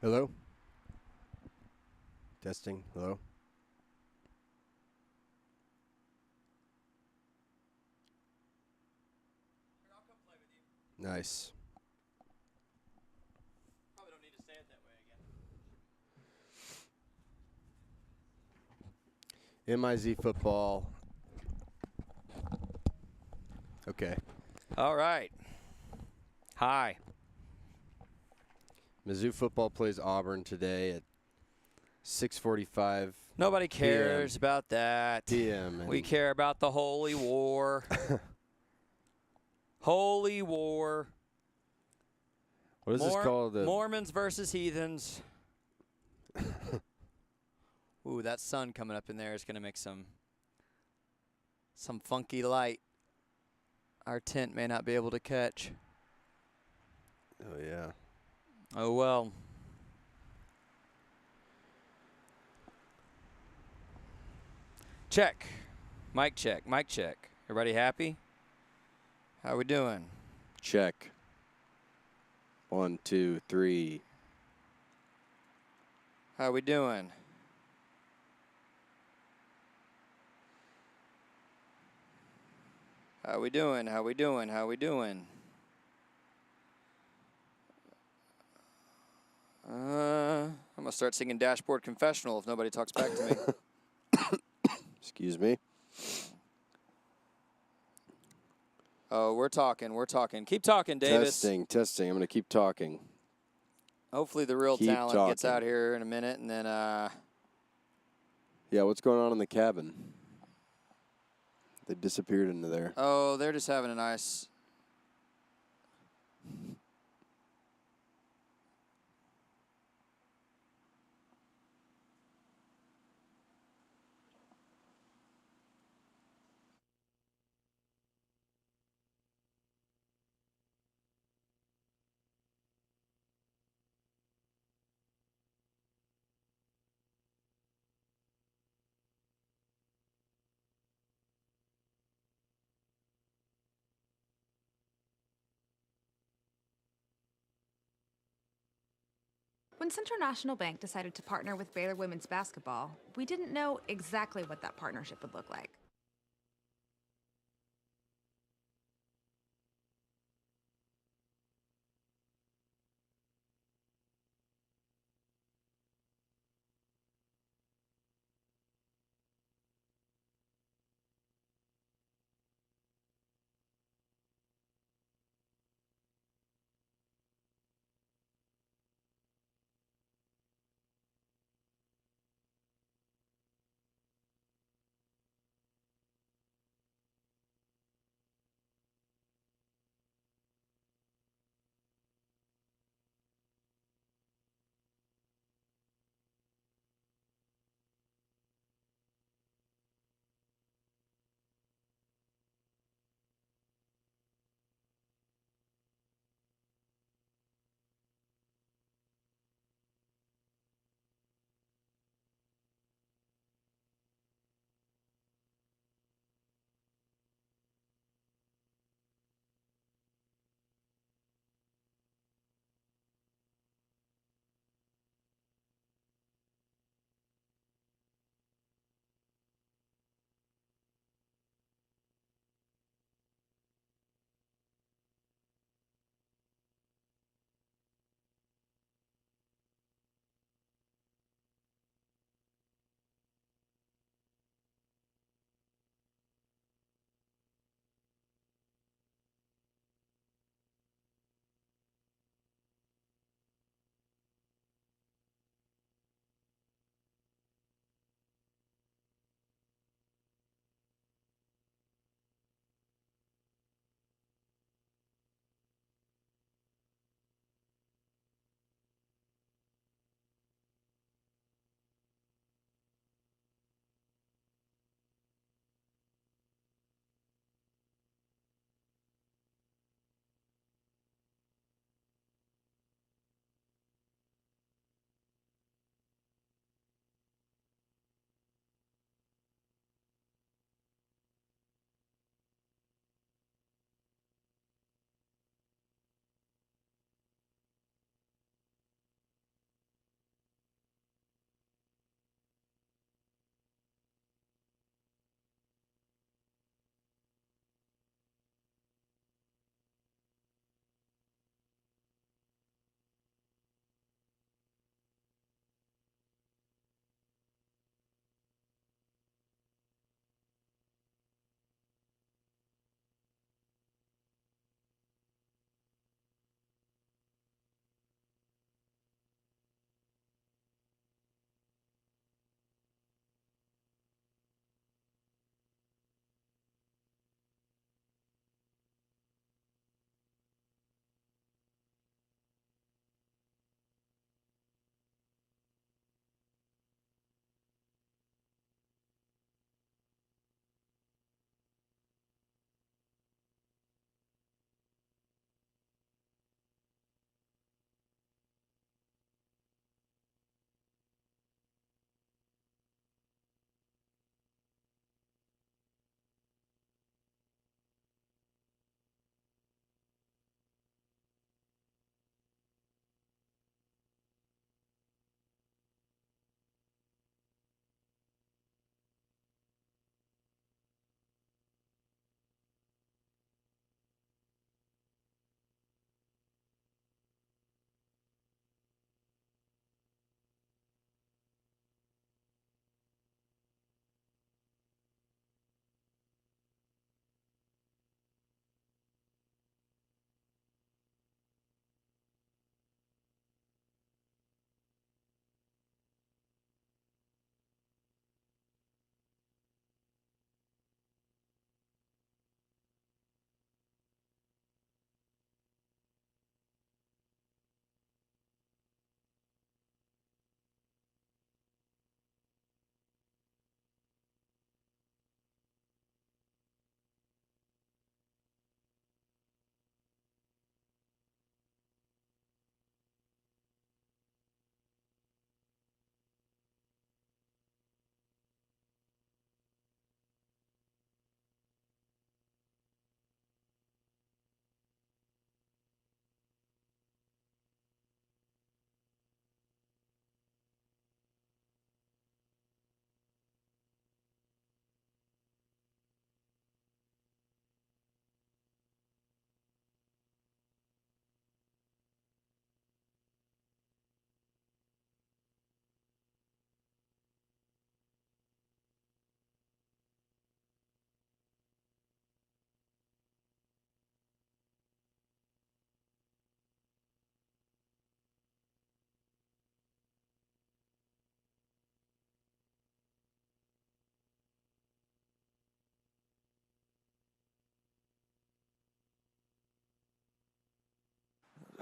Hello? Testing. Hello? Nice. Probably don't need to say it that way again. MIZ football. Okay. All right. Hi. Mizzou football plays Auburn today at 6:45 Nobody cares about that. p.m. We care about the Holy War. Holy War. What is this called? Mormons versus heathens. Ooh, that sun coming up in there is going to make some funky light our tent may not be able to catch. Oh, yeah. Oh, well. Check. Mic check. Mic check. Everybody happy? How we doing? Check. 1, 2, 3. How we doing? How we doing? How we doing? How we doing? I'm going to start singing Dashboard Confessional if nobody talks back to me. Excuse me. Oh, we're talking. We're talking. Keep talking, Davis. Testing. I'm going to keep talking. Hopefully the real Keep talent gets talking. out here in a minute, and then Yeah, what's going on in the cabin? They disappeared into there. oh, they're just having a nice. When Central National Bank decided to partner with Baylor women's basketball, we didn't know exactly what that partnership would look like.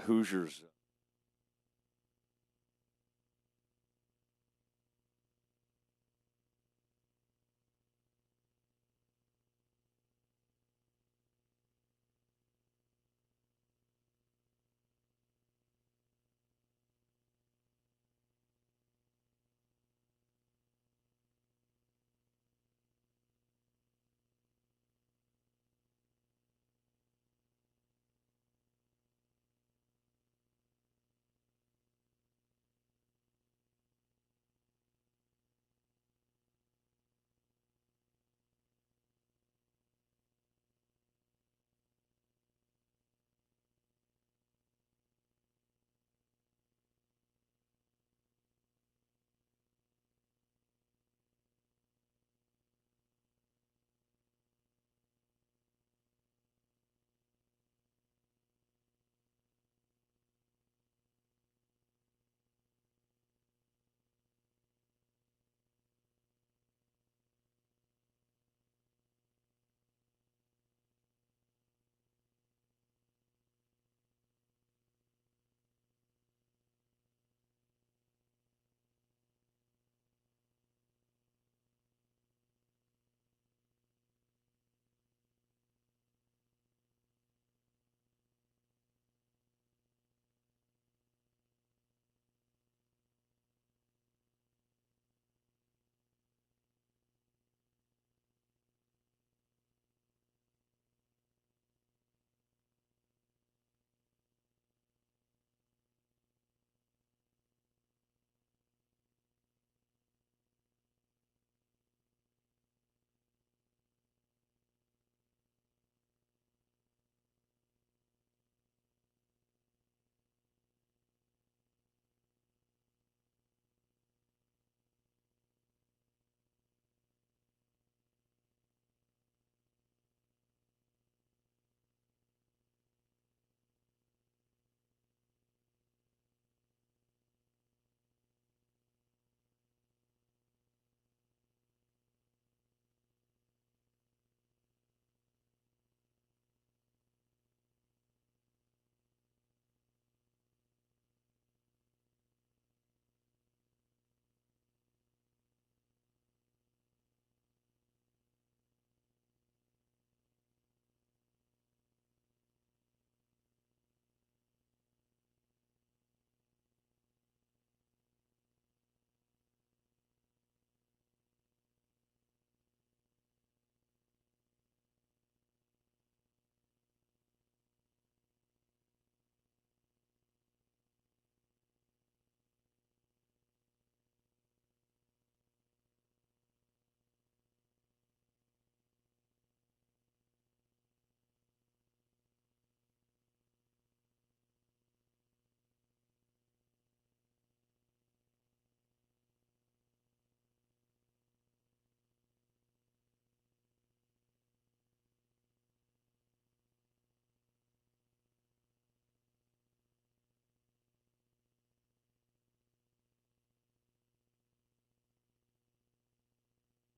Hoosiers.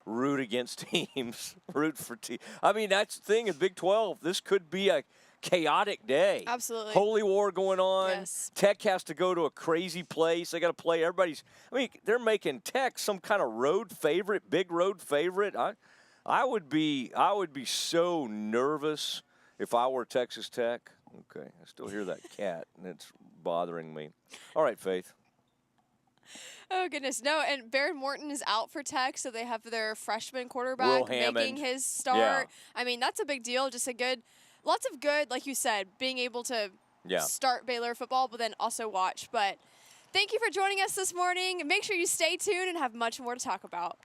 Root against teams. Root for teams. I mean, that's the thing in Big 12. This could be a chaotic day. Absolutely. Holy war going on. Yes. Tech has to go to a crazy place. They got to play everybody's. I mean, they're making Tech some kind of road favorite, big road favorite. I would be so nervous if I were Texas Tech. Okay, I still hear that cat, and it's bothering me. All right, Faith. Oh, goodness. No, and Baron Morton is out for Tech, so they have their freshman Will quarterback Hammond. making his start. Yeah. I mean, that's a big deal. Just lots of good, like you said, being able to start Baylor football, but then also watch. But thank you for joining us this morning. Make sure you stay tuned and have much more to talk about.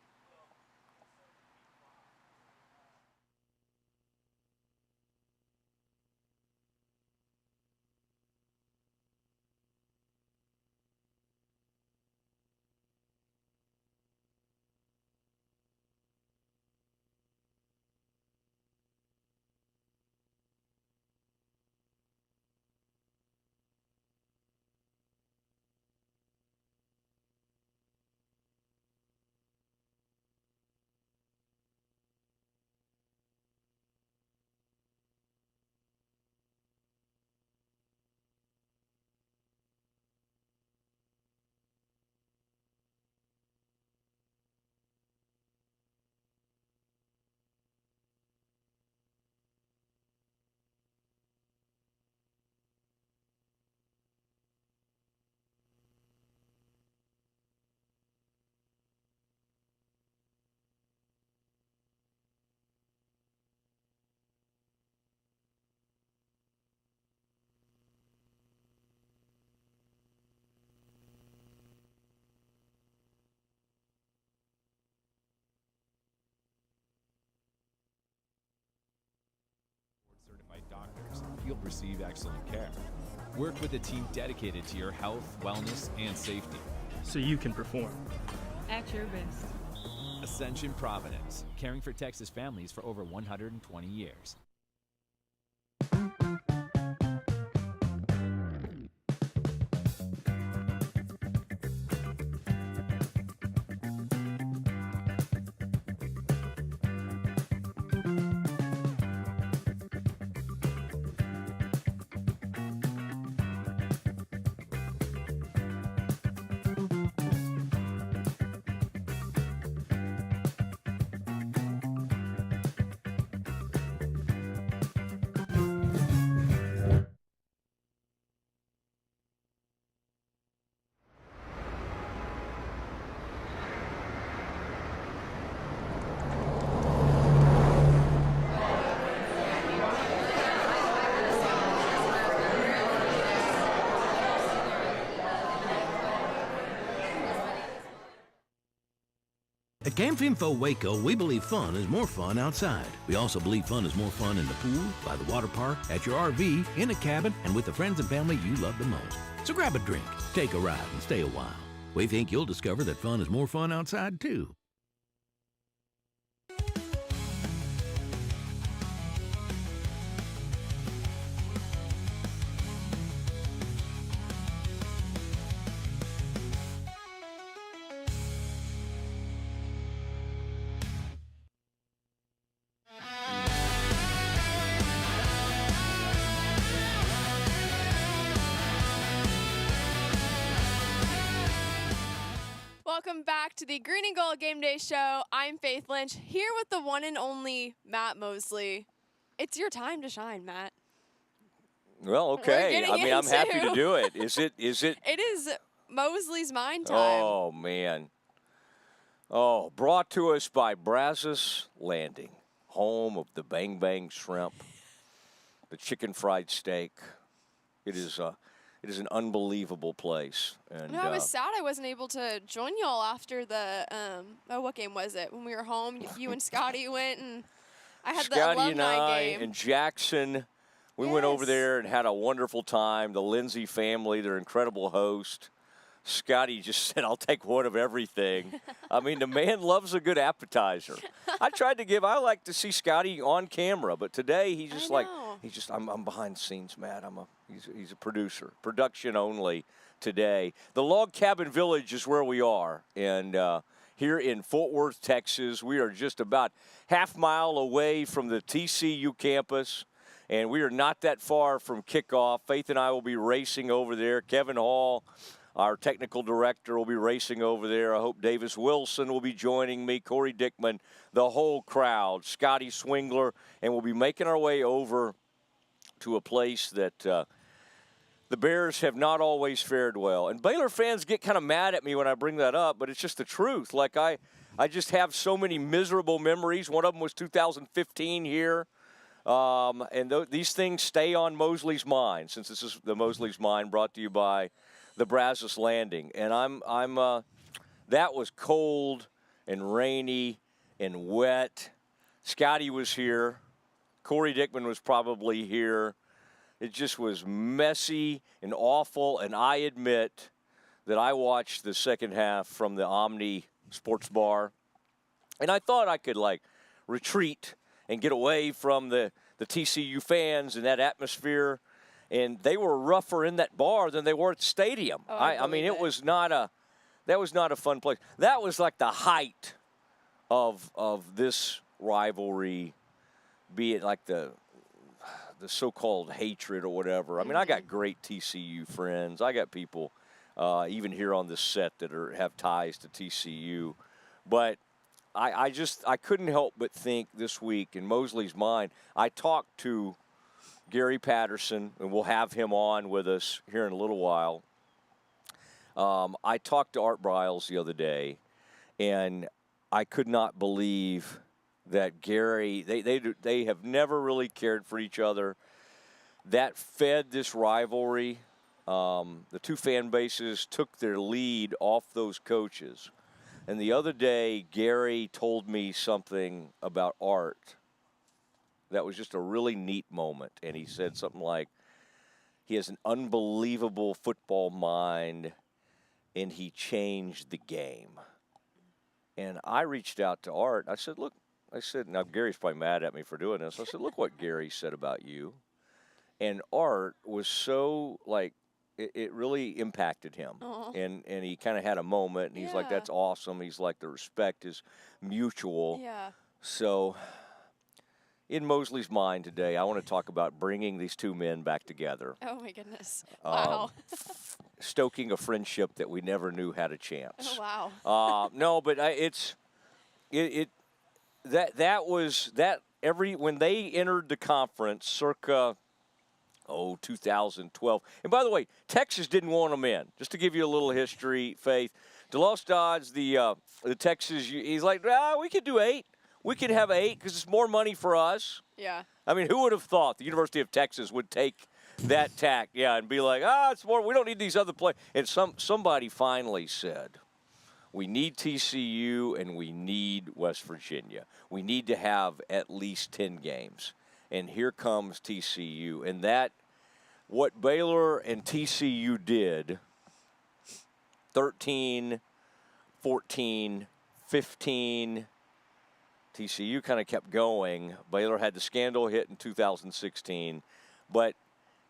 doctors, you'll receive excellent care. Work with a team dedicated to your health, wellness, and safety. So you can perform at your best. Ascension Providence, caring for Texas families for over 120 years. At Camp Info Waco, we believe fun is more fun outside. We also believe fun is more fun in the pool, by the water park, at your RV, in a cabin, and with the friends and family you love the most. So grab a drink, take a ride, and stay a while. We think you'll discover that fun is more fun outside, too. Welcome back to the Green and Gold Game Day Show. I'm Faith Lynch, here with the one and only Matt Mosley. It's your time to shine, Matt. Well, okay. I mean, I'm happy to do it. Is it? It is Mosley's Mind time. Oh, man. Oh, brought to us by Brazos Landing, home of the Bang Bang Shrimp, the chicken fried steak. It is an unbelievable place. And I was sad I wasn't able to join y'all after the what game was it? When we were home, you and Scotty went, and I had the alumni and I game. and Jackson, we went over there and had a wonderful time. The Lindsay family, their incredible host. Scotty just said, "I'll take one of everything." I mean, the man loves a good appetizer. I like to see Scotty on camera, but today he's just I'm behind the scenes, Matt. He's a producer, production only today. The Log Cabin Village is where we are, and here in Fort Worth, Texas, we are just about half mile away from the TCU campus, and we are not that far from kickoff. Faith and I will be racing over there. Kevin Hall, our technical director, will be racing over there. I hope Davis Wilson will be joining me, Corey Dickman, the whole crowd, Scotty Swingler, and we'll be making our way over to a place that the Bears have not always fared well. And Baylor fans get kind of mad at me when I bring that up, but it's just the truth. Like, I just have so many miserable memories. One of them was 2015 here. And these things stay on Mosley's mind, since this is the Mosley's Mind brought to you by the Brazos Landing. And that was cold and rainy and wet. Scotty was here. Corey Dickman was probably here. It just was messy and awful, and I admit that I watched the second half from the Omni Sports Bar, and I thought I could, retreat and get away from the TCU fans and that atmosphere, and they were rougher in that bar than they were at the stadium. I mean, that was not a fun place. That was like the height of this rivalry, be it like the so-called hatred or whatever. I mean, I got great TCU friends. I got people even here on this set that have ties to TCU. But I couldn't help but think this week in Mosley's Mind, I talked to Gary Patterson, and we'll have him on with us here in a little while. I talked to Art Briles the other day, and I could not believe that Gary, they have never really cared for each other. That fed this rivalry. The two fan bases took their lead off those coaches. And the other day, Gary told me something about Art that was just a really neat moment. And he said something like, he has an unbelievable football mind, and he changed the game. And I reached out to Art. I said, look, now Gary's probably mad at me for doing this. I said, look what Gary said about you. And Art was so, like, it really impacted him. And he kind of had a moment, and he's like, that's awesome. He's like, the respect is mutual. Yeah. So in Mosley's mind today, I want to talk about bringing these two men back together. Oh, my goodness. Wow. Stoking a friendship that we never knew had a chance. Oh, wow. No, but when they entered the conference circa 2012. And by the way, Texas didn't want them in. Just to give you a little history, Faith. DeLoss Dodds, the Texas, he's like, we could do 8. We could have 8 because it's more money for us. Yeah. I mean, who would have thought the University of Texas would take that tack, and be like, it's more. We don't need these other players. And somebody finally said, we need TCU and we need West Virginia. We need to have at least 10 games. And here comes TCU. And what Baylor and TCU did, 13, 14, 15, TCU kind of kept going. Baylor had the scandal hit in 2016. But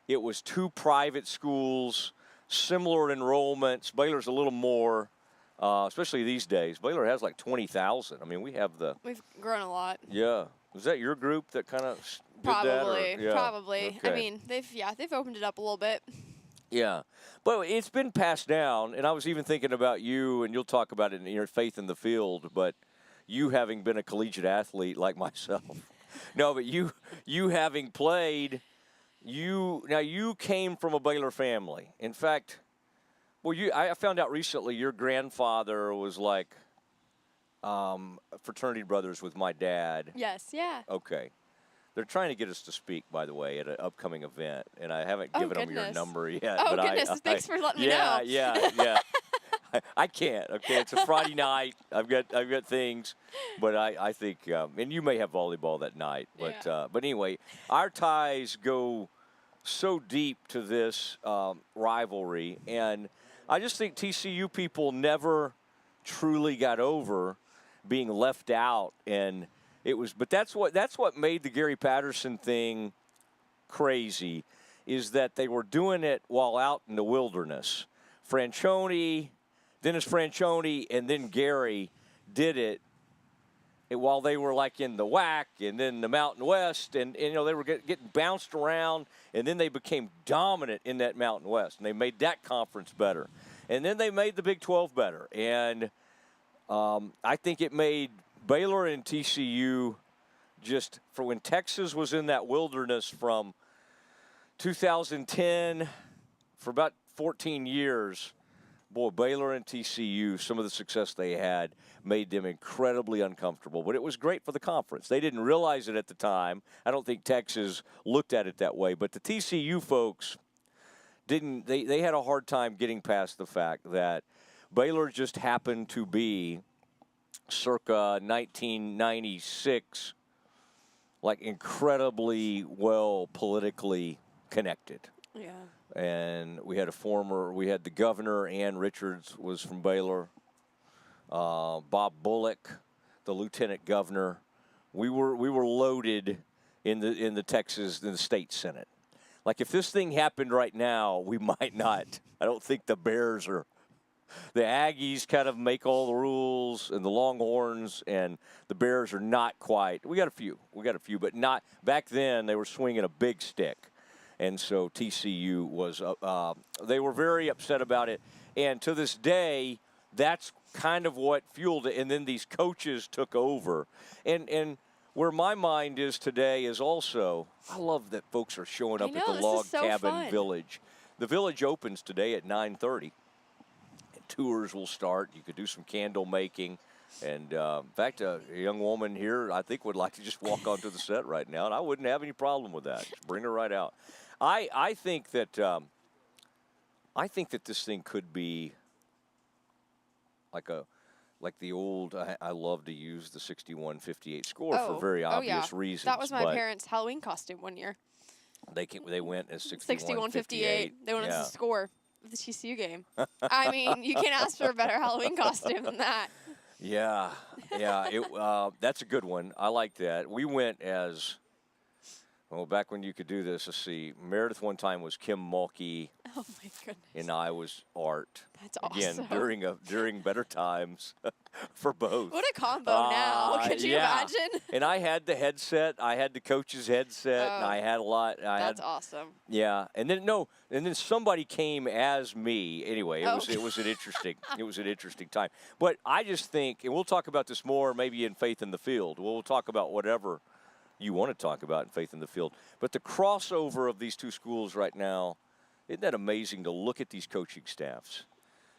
it was 2 private schools, similar enrollments. Baylor's a little more, especially these days. Baylor has like 20,000. I mean, we've grown a lot. Yeah. Was that your group that kind of did that? Probably. Okay. I mean, they've opened it up a little bit. Yeah. But it's been passed down, and I was even thinking about you, and you'll talk about it in your Faith in the Field, but you having been a collegiate athlete like myself. No, but you having played, you came from a Baylor family. In fact, I found out recently your grandfather was like fraternity brothers with my dad. Yes, yeah. Okay. They're trying to get us to speak, by the way, at an upcoming event, and I haven't given them your number yet. Oh, but goodness. Thanks for letting me know. Yeah. I can't. Okay, it's a Friday night. I've got things, but I think, and you may have volleyball that night. But anyway, our ties go so deep to this rivalry, and I just think TCU people never truly got over being left out, and but that's what made the Gary Patterson thing crazy, is that they were doing it while out in the wilderness. Dennis Franchione, and then Gary did it while they were like in the WAC and then the Mountain West, and they were getting bounced around, and then they became dominant in that Mountain West, and they made that conference better. And then they made the Big 12 better. And I think it made Baylor and TCU just, for when Texas was in that wilderness from 2010 for about 14 years, boy, Baylor and TCU, some of the success they had made them incredibly uncomfortable. But it was great for the conference. They didn't realize it at the time. I don't think Texas looked at it that way. But the TCU folks didn't. They had a hard time getting past the fact that Baylor just happened to be, circa 1996, like incredibly well politically connected. Yeah. And we had the governor, Ann Richards, was from Baylor. Bob Bullock, the lieutenant governor. We were loaded in the state senate. Like, if this thing happened right now, we might not. I don't think the Bears are. The Aggies kind of make all the rules, and the Longhorns and the Bears are not quite. We got a few, but not back then. They were swinging a big stick. And so TCU was, they were very upset about it. And to this day, that's kind of what fueled it. And then these coaches took over. And where my mind is today is also, I love that folks are showing up at the Log Cabin Village. The Village opens today at 9:30. And tours will start. You could do some candle making. And in fact, a young woman here, I think, would like to just walk onto the set right now. And I wouldn't have any problem with that. Just bring her right out. I think that this thing could be like like the old, I love to use the 61-58 score for very obvious reasons. That was my parents' Halloween costume one year. They went as 61-58. They went as the score of the TCU game. I mean, you can't ask for a better Halloween costume than that. Yeah. That's a good one. I like that. We went as, well, back when you could do this, let's see. Meredith one time was Kim Mulkey. Oh, my goodness. And I was Art. That's awesome. Again, during better times for both. What a combo now. Could you imagine? And I had the headset. I had the coach's headset. And I had a lot. That's awesome. Yeah. And then somebody came as me. Anyway, it was an interesting time. But I just think, and we'll talk about this more maybe in Faith in the Field. We'll talk about whatever you want to talk about in Faith in the Field. But the crossover of these two schools right now, isn't that amazing to look at these coaching staffs?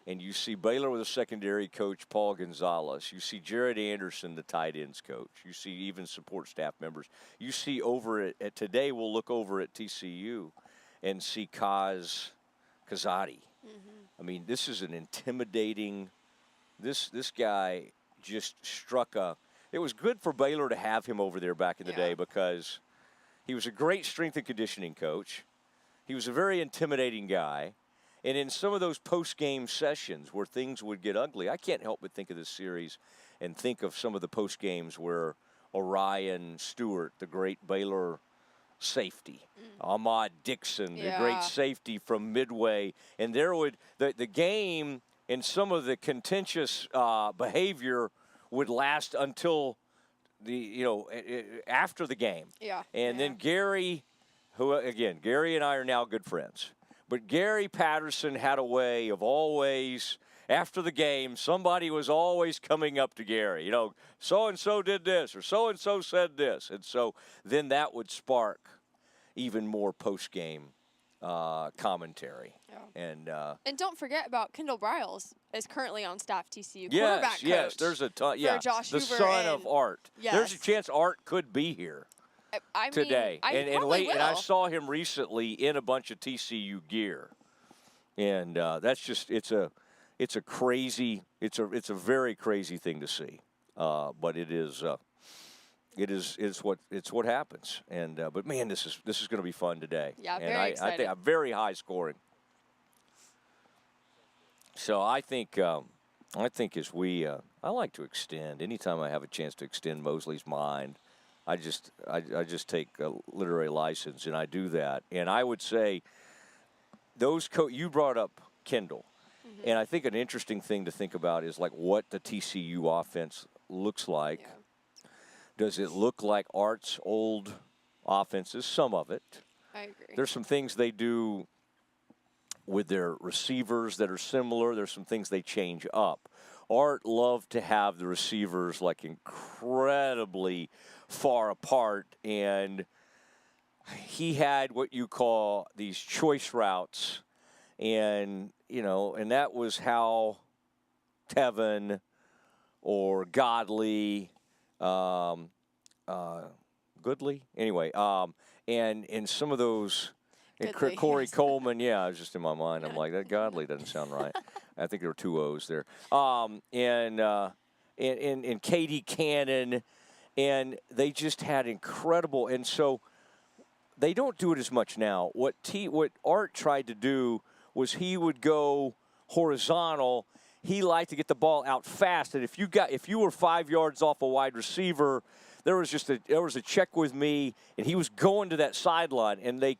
And you see Baylor with a secondary coach, Paul Gonzalez. You see Jared Anderson, the tight ends coach. You see even support staff members. You see over at today, we'll look over at TCU and see Kaz Kazadi. I mean, this is an intimidating, this guy just struck a, it was good for Baylor to have him over there back in the day because he was a great strength and conditioning coach. He was a very intimidating guy. And in some of those post-game sessions where things would get ugly, I can't help but think of this series and think of some of the post-games where Orion Stewart, the great Baylor safety, Ahmad Dixon, the great safety from Midway, and there would the game and some of the contentious behavior would last until after the game. And then Gary, who again, Gary and I are now good friends. But Gary Patterson had a way of always, after the game, somebody was always coming up to Gary. So-and-so did this or so-and-so said this. And so then that would spark even more post-game commentary. And don't forget about Kendall Briles is currently on staff TCU. Quarterback coach. Yes, there's a ton. Yeah, Josh the Hoover son of Art. Yes. There's a chance Art could be here. Today. And I saw him recently in a bunch of TCU gear. And that's just it's a very crazy thing to see. But it's what happens. And but man, this is going to be fun today. Yeah, very excited. I think I'm very high scoring. So I think as we I like to extend anytime I have a chance to extend Mosley's mind. I just take a literary license, and I do that. And I would say you brought up Kendall, and I think an interesting thing to think about is like what the TCU offense looks like. Yeah. Does it look like Art's old offenses? Some of it. I agree. There's some things they do with their receivers that are similar. There's some things they change up. Art loved to have the receivers like incredibly far apart, and he had what you call these choice routes, and and that was how Tevin or Godley, Goodley, anyway, and some of those. And Corey Coleman, it was just in my mind. I'm like, that Godley doesn't sound right. I think there were two O's there. And Katie Cannon, and they just had incredible. And so they don't do it as much now. What Art tried to do was he would go horizontal. He liked to get the ball out fast. And if you were 5 yards off a wide receiver, there was a check with me, and he was going to that sideline, and they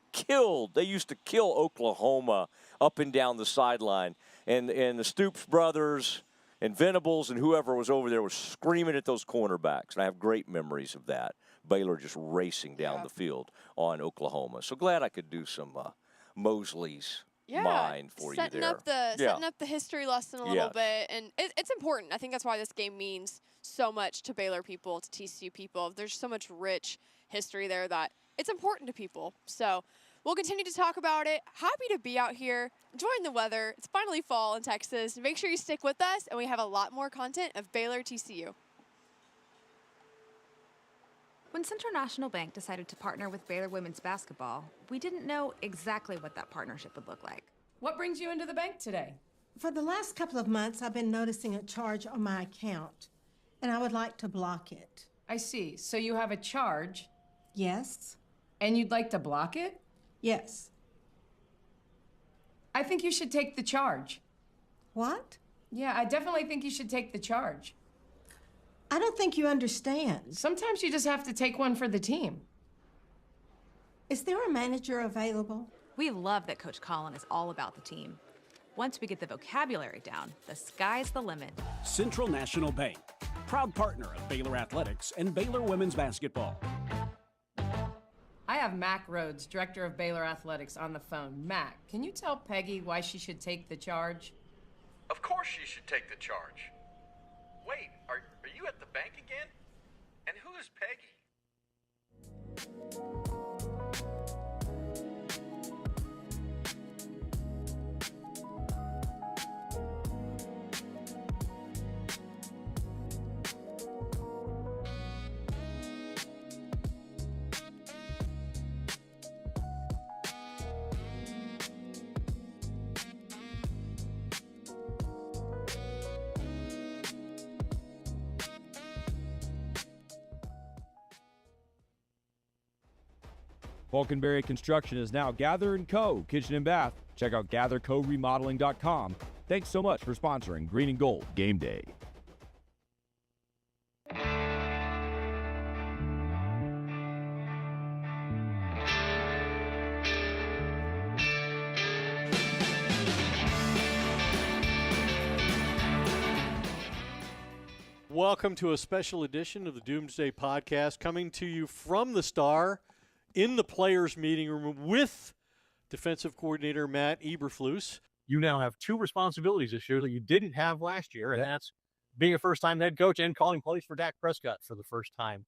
used to kill Oklahoma up and down the sideline. And the Stoops brothers and Venables and whoever was over there was screaming at those cornerbacks. And I have great memories of that. Baylor just racing down the field on Oklahoma. So glad I could do some Mosley's mind for you there. Setting up the history lesson a little bit. And it's important. I think that's why this game means so much to Baylor people, to TCU people. There's so much rich history there that it's important to people. So we'll continue to talk about it. Happy to be out here, enjoying the weather. It's finally fall in Texas. Make sure you stick with us, and we have a lot more content of Baylor TCU. When Central National Bank decided to partner with Baylor women's basketball, we didn't know exactly what that partnership would look like. What brings you into the bank today? For the last couple of months, I've been noticing a charge on my account, and I would like to block it. I see. So you have a charge, Yes? and you'd like to block it? Yes. I think you should take the charge. What? Yeah, I definitely think you should take the charge. I don't think you understand. Sometimes you just have to take one for the team. Is there a manager available? We love that Coach Colin is all about the team. Once we get the vocabulary down, the sky's the limit. Central National Bank, proud partner of Baylor Athletics and Baylor Women's Basketball. I have Mac Rhodes, director of Baylor Athletics, on the phone. Mac, can you tell Peggy why she should take the charge? Of course she should take the charge. Wait, are you at the bank again? And who is Peggy? Falconberry Construction is now Gather & Co. Kitchen and Bath. Check out gathercoremodeling.com. Thanks so much for sponsoring Green and Gold Game Day. Welcome to a special edition of the Doomsday Podcast, coming to you from the Star in the players' meeting room with defensive coordinator Matt Eberflus. You now have two responsibilities this year that you didn't have last year, and that's being a first-time head coach and calling plays for Dak Prescott for the first time.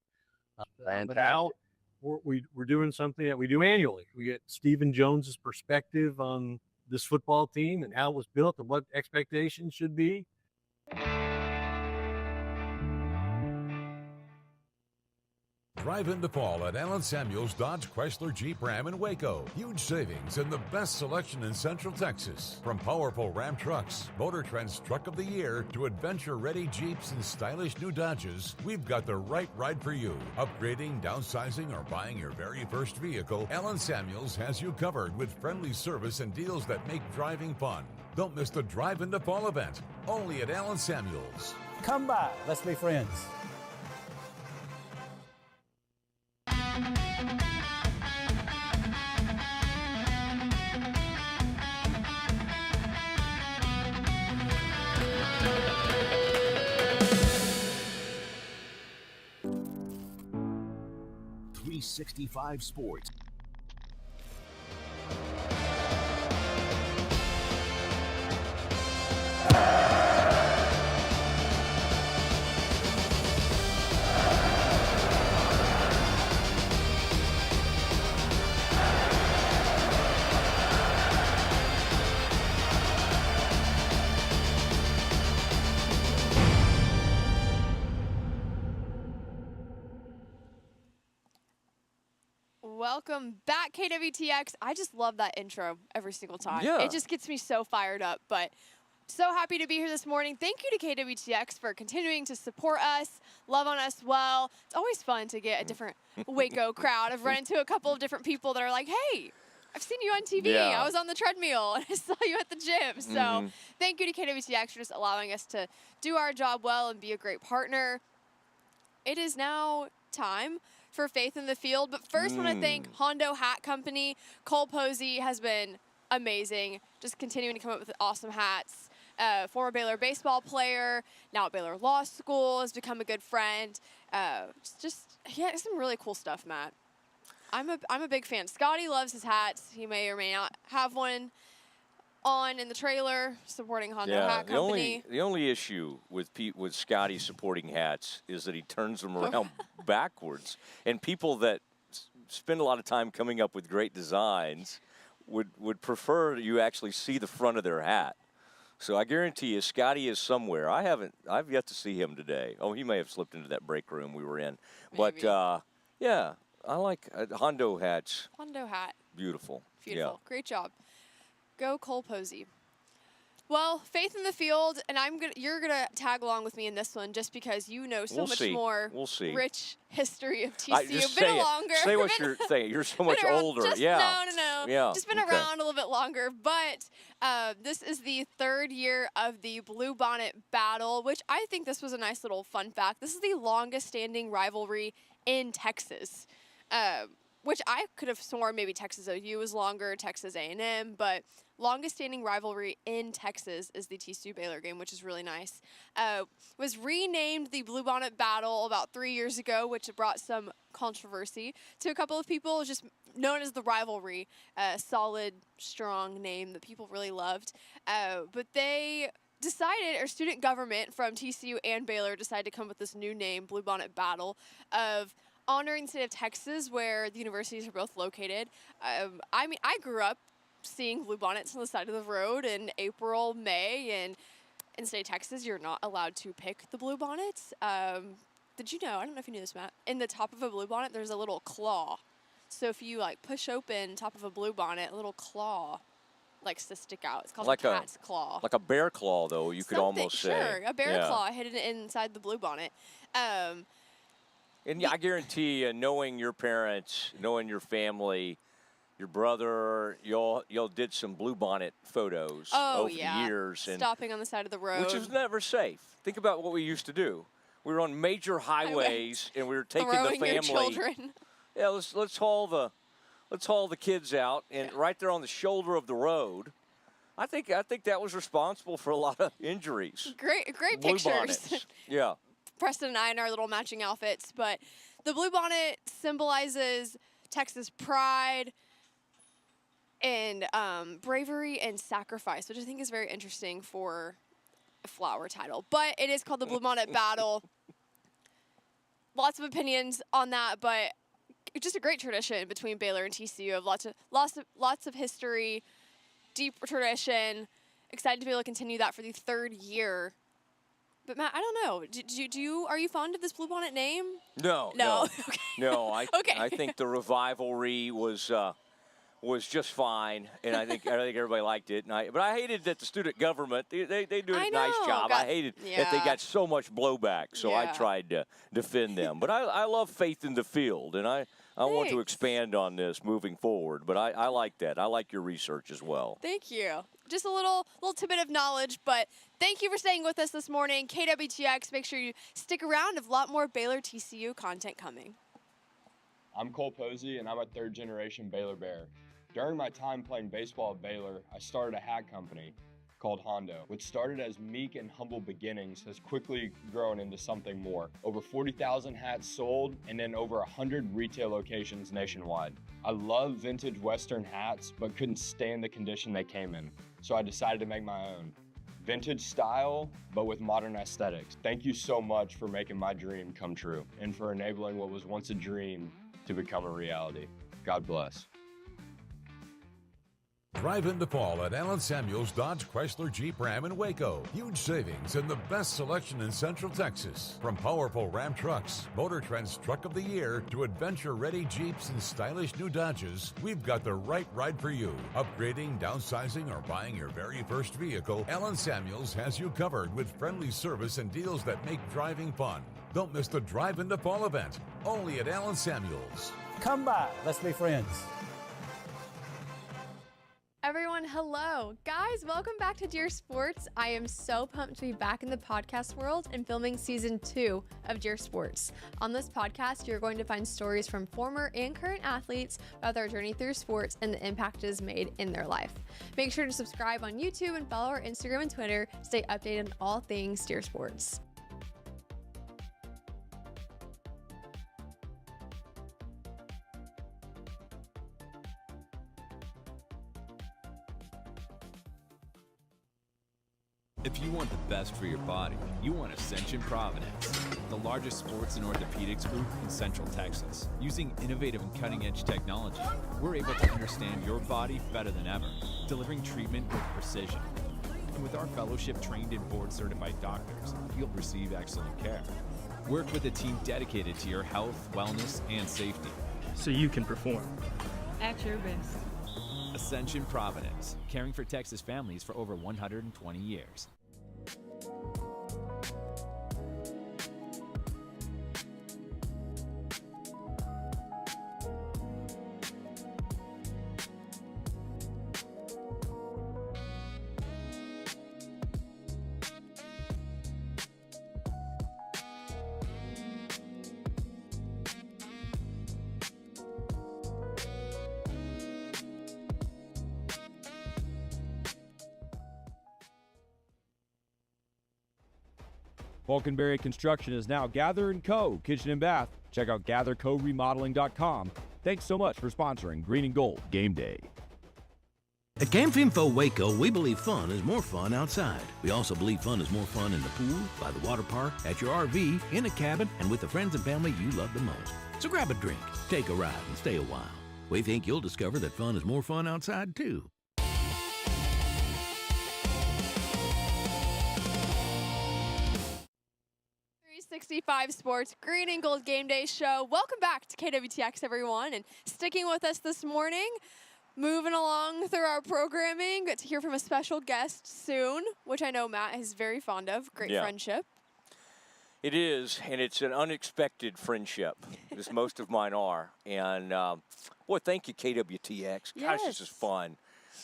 But now we're doing something that we do annually. We get Stephen Jones's perspective on this football team and how it was built and what expectations should be. Drive into fall at Allen Samuels Dodge Chrysler Jeep Ram in Waco. Huge savings and the best selection in Central Texas. From powerful Ram trucks, Motor Trend's Truck of the Year, to adventure-ready Jeeps and stylish new Dodges, we've got the right ride for you. Upgrading, downsizing, or buying your very first vehicle, Allen Samuels has you covered with friendly service and deals that make driving fun. Don't miss the Drive into Fall event, only at Allen Samuels. Come by, let's be friends. .365 Sports. Welcome back, KWTX. I just love that intro every single time. Yeah. It just gets me so fired up. But so happy to be here this morning. Thank you to KWTX for continuing to support us, love on us well. It's always fun to get a different Waco crowd. I've run into a couple of different people that are like, hey, I've seen you on TV. Yeah. I was on the treadmill, and I saw you at the gym. So thank you to KWTX for just allowing us to do our job well and be a great partner. It is now time for Faith in the Field. But first, I want to thank Hondo Hat Company. Cole Posey has been amazing, just continuing to come up with awesome hats. Former Baylor baseball player, now at Baylor Law School, has become a good friend. Yeah, some really cool stuff, Matt. I'm a big fan. Scotty loves his hats. He may or may not have one on in the trailer supporting Hondo Hat Company. The only issue with Scotty supporting hats is that he turns them around backwards, and people that spend a lot of time coming up with great designs would prefer you actually see the front of their hat. So I guarantee you, Scotty is somewhere. I've yet to see him today. Oh, he may have slipped into that break room we were in. Maybe. But yeah, I like Hondo hats. Hondo hat. Beautiful. Beautiful. Yeah. Great job. Go Cole Posey. Well, faith in the field, and you're gonna tag along with me in this one just because you know so much more rich history of TCU. Been longer. Say what you're saying. You're so much older. No. Yeah. Just been around a little bit longer. But this is the 3rd year of the Bluebonnet Battle, which I think this was a nice little fun fact. This is the longest standing rivalry in Texas. Which I could have sworn maybe Texas OU was longer, Texas A&M, but longest standing rivalry in Texas is the TCU Baylor game, which is really nice. Was renamed the Bluebonnet Battle about 3 years ago, which brought some controversy to a couple of people, just known as the rivalry, solid, strong name that people really loved. But they decided, or student government from TCU and Baylor decided to come up with this new name, Bluebonnet Battle, of honoring the state of Texas, where the universities are both located. I mean, I grew up seeing bluebonnets on the side of the road in April, May, and in the state of Texas, you're not allowed to pick the bluebonnets. Did you know? I don't know if you knew this, Matt. In the top of a bluebonnet, there's a little claw. So if you push open top of a bluebonnet, a little claw likes to stick out. It's called a cat's claw. Like a bear claw, though. You could almost say. Sure, a bear claw hidden inside the bluebonnet. And I guarantee you, knowing your parents, knowing your family, your brother, y'all did some bluebonnet photos over the years. And stopping on the side of the road. Which is never safe. Think about what we used to do. We were on major highways, and we were taking the family. Your children. Yeah, let's haul the kids out, and right there on the shoulder of the road. I think that was responsible for a lot of injuries. Great pictures. Yeah. Preston and I in our little matching outfits, but the bluebonnet symbolizes Texas pride and bravery and sacrifice, which I think is very interesting for a flower title. But it is called the Bluebonnet Battle. Lots of opinions on that, but just a great tradition between Baylor and TCU of lots of history, deep tradition. Excited to be able to continue that for the 3rd year. But Matt, I don't know. Are you fond of this bluebonnet name? No. Okay. No. I think the rivalry was just fine, and I think everybody liked it. But I hated that the student government they do a nice job. I hated that they got so much blowback. So I tried to defend them. But I love faith in the field, and I want to expand on this moving forward. But I like that. I like your research as well. Thank you. Just a little tidbit of knowledge, but thank you for staying with us this morning. KWTX, make sure you stick around. There's a lot more Baylor TCU content coming. I'm Cole Posey, and I'm a 3rd-generation Baylor Bear. During my time playing baseball at Baylor, I started a hat company called Hondo, which started as meek and humble beginnings, has quickly grown into something more. Over 40,000 hats sold, and then over 100 retail locations nationwide. I love vintage Western hats, but couldn't stand the condition they came in, so I decided to make my own. Vintage style, but with modern aesthetics. Thank you so much for making my dream come true, and for enabling what was once a dream to become a reality. God bless. Drive into fall at Allen Samuels Dodge Chrysler Jeep Ram in Waco. Huge savings and the best selection in Central Texas. From powerful Ram trucks, Motor Trend's Truck of the Year, to adventure-ready Jeeps and stylish new Dodges, we've got the right ride for you. Upgrading, downsizing, or buying your very first vehicle, Allen Samuels has you covered with friendly service and deals that make driving fun. Don't miss the Drive into Fall event, only at Allen Samuels. Come by, let's be friends. Everyone, hello. Guys, welcome back to Dear Sports. I am so pumped to be back in the podcast world and filming season 2 of Dear Sports. On this podcast, you're going to find stories from former and current athletes about their journey through sports and the impact it has made in their life. Make sure to subscribe on YouTube and follow our Instagram and Twitter to stay updated on all things Dear Sports. If you want the best for your body, you want Ascension Providence, the largest sports and orthopedics group in Central Texas. Using innovative and cutting-edge technology, we're able to understand your body better than ever, delivering treatment with precision. And with our fellowship-trained and board-certified doctors, you'll receive excellent care. Work with a team dedicated to your health, wellness, and safety. So you can perform at your best. Ascension Providence, caring for Texas families for over 120 years. Falconberry Construction is now Gather & Co. Kitchen and Bath. Check out GatherCoRemodeling.com. Thanks so much for sponsoring Green and Gold Game Day. At GameFinFo Waco, we believe fun is more fun outside. We also believe fun is more fun in the pool, by the water park, at your RV, in a cabin, and with the friends and family you love the most. So grab a drink, take a ride, and stay a while. We think you'll discover that fun is more fun outside, too. 365 Sports Green and Gold Game Day Show. Welcome back to KWTX, everyone, and sticking with us this morning, moving along through our programming. Get to hear from a special guest soon, which I know Matt is very fond of. Great friendship. It is, and it's an unexpected friendship, as most of mine are. And, boy, thank you, KWTX. Gosh, this is fun.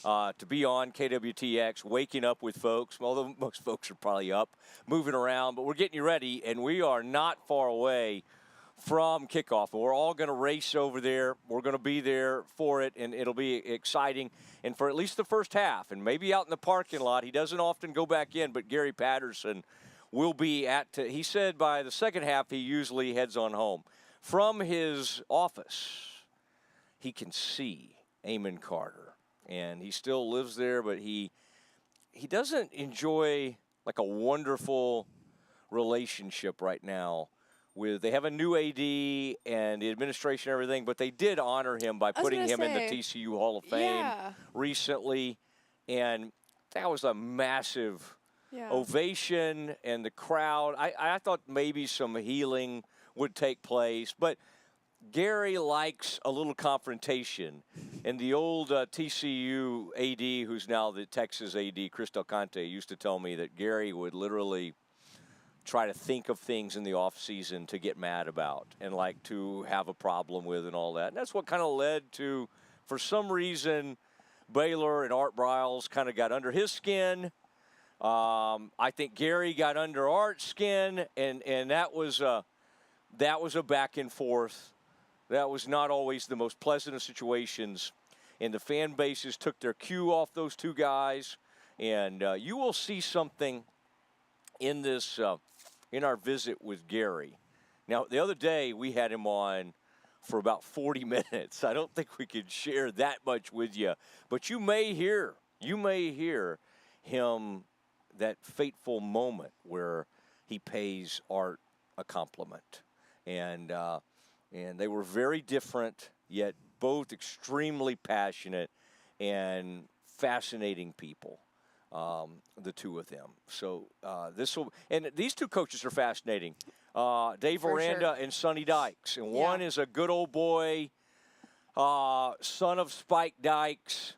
To be on KWTX, waking up with folks, although most folks are probably up, moving around, but we're getting you ready, and we are not far away from kickoff. And we're all going to race over there. We're going to be there for it, and it'll be exciting. And for at least the first half, and maybe out in the parking lot, he doesn't often go back in, but Gary Patterson will be he said by the second half he usually heads on home. From his office, he can see Amon Carter. And he still lives there, but he doesn't enjoy like a wonderful relationship right now with, they have a new AD and the administration and everything, but they did honor him by putting him in the TCU Hall of Fame recently. And that was a massive ovation, and the crowd, I thought maybe some healing would take place, but Gary likes a little confrontation, and the old TCU AD, who's now the Texas AD, Chris Del Conte, used to tell me that Gary would literally try to think of things in the offseason to get mad about and like to have a problem with and all that. And that's what kind of led to, for some reason, Baylor and Art Briles kind of got under his skin. I think Gary got under Art's skin, and that was a back and forth. That was not always the most pleasant of situations, and the fan bases took their cue off those two guys. And you will see something in this, in our visit with Gary. Now, the other day we had him on for about 40 minutes. I don't think we could share that much with you, but you may hear him, that fateful moment where he pays Art a compliment. And they were very different, yet both extremely passionate and fascinating people, the two of them. So these two coaches are fascinating, Dave Aranda and Sonny Dykes. And one is a good old boy, son of Spike Dykes,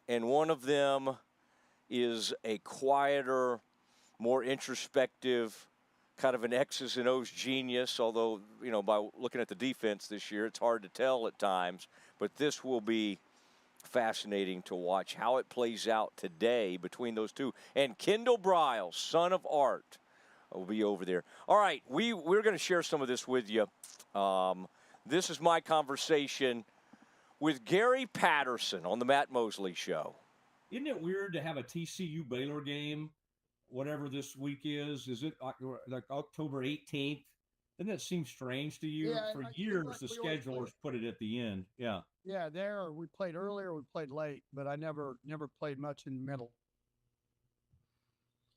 and one of them is a quieter, more introspective, kind of an X's and O's genius, although, by looking at the defense this year, it's hard to tell at times. But this will be fascinating to watch how it plays out today between those two. And Kendall Briles, son of Art, will be over there. All right, we're going to share some of this with you. This is my conversation with Gary Patterson on the Matt Mosley Show. Isn't it weird to have a TCU Baylor game, whatever this week is? Is it like October 18th? Doesn't that seem strange to you? Yeah, for years, the schedulers put it at the end. Yeah. Yeah, we played earlier, we played late, but I never played much in the middle.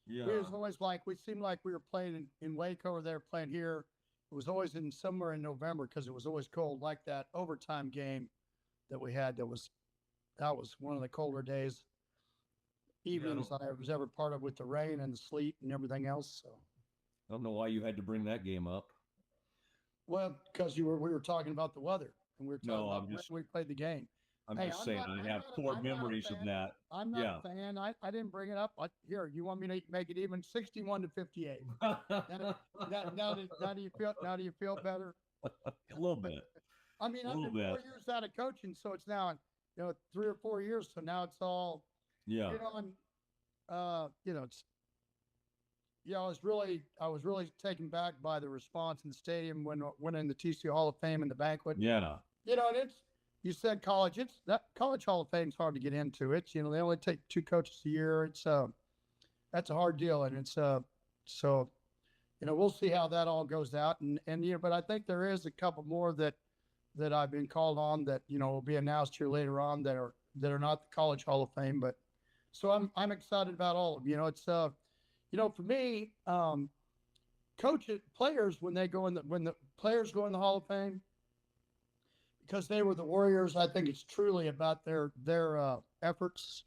Yeah. It was always like, we seemed like we were playing in Waco or they were playing here. It was always somewhere in November because it was always cold, like that overtime game that we had. That was one of the colder days, evenings I was ever part of, with the rain and the sleet and everything else. So I don't know why you had to bring that game up. Well, because we were talking about the weather, and we were talking about when we played the game. I'm Hey, just I'm saying not- I I'm have not- core I'm not a memories of fan. that. I'm not Yeah. a fan. I didn't bring it up. Here, you want me to make it even 61-58? Now do you feel better? A little bit. I mean, A I've little been 4 bit. years out of coaching, so it's now 3 or 4 years. So now it's all Yeah. it's I was really taken back by the response in the stadium when winning the TCU Hall of Fame and the banquet. Yeah. And you said college. That college Hall of Fame is hard to get into. They only take 2 coaches a year. That's a hard deal, and so we'll see how that all goes out. But I think there is a couple more that I've been called on that will be announced here later on that are not the college Hall of Fame. But so I'm excited about all of them. It's for me, players when the players go in the Hall of Fame, because they were the Warriors, I think it's truly about their efforts.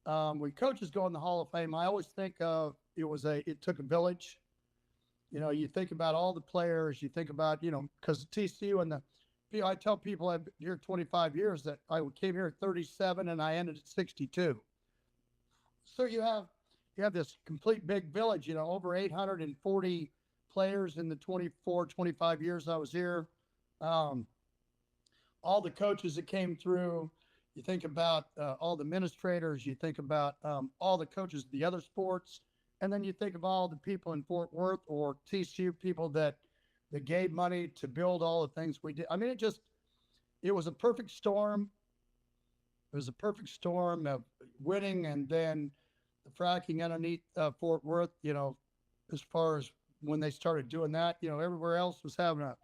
When coaches go in the Hall of Fame, I always think of it took a village. You think about all the players. You think about because TCU and I tell people I've been here 25 years that I came here at 37 and I ended at 62. So you have this complete big village. Over 840 players in the 24, 25 years I was here. All the coaches that came through. You think about all the administrators. You think about all the coaches of the other sports. And then you think of all the people in Fort Worth or TCU people that gave money to build all the things we did. I mean, it was a perfect storm. It was a perfect storm of winning and then the fracking underneath Fort Worth, as far as when they started doing that, everywhere else was having a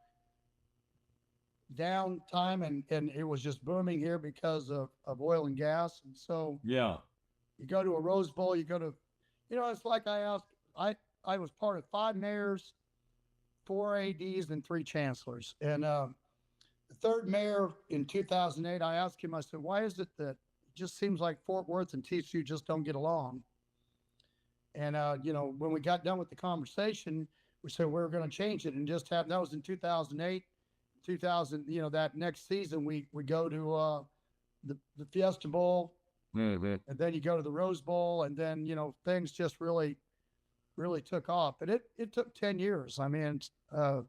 down time and it was just booming here because of oil and gas. And so Yeah. you go to a Rose Bowl, you go to, it's like I was part of 5 mayors, 4 ADs, and 3 chancellors. And the third mayor in 2008, I asked him, I said, why is it that it just seems like Fort Worth and TCU just don't get along? And, when we got done with the conversation, we said we were going to change it and just have, that was in 2008, 2000, that next season, we go to the Fiesta Bowl, and then you go to the Rose Bowl, and then, things just really, really took off. But it took 10 years. I mean, from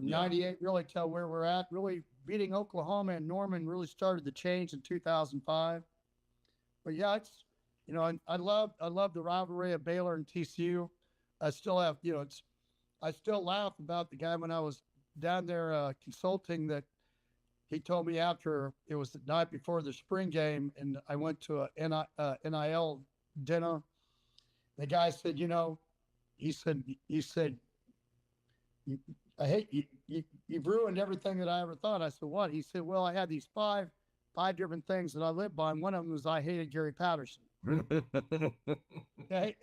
98 really till where we're at, really beating Oklahoma and Norman really started the change in 2005. But yeah, it's, I love the rivalry of Baylor and TCU. I still have, I still laugh about the guy when I was down there consulting that he told me after it was the night before the spring game and I went to a NIL dinner. The guy said, he said, I hate you. You've ruined everything that I ever thought. I said, what? He said, well, I had these five different things that I lived by, and one of them was I hated Gary Patterson. Okay.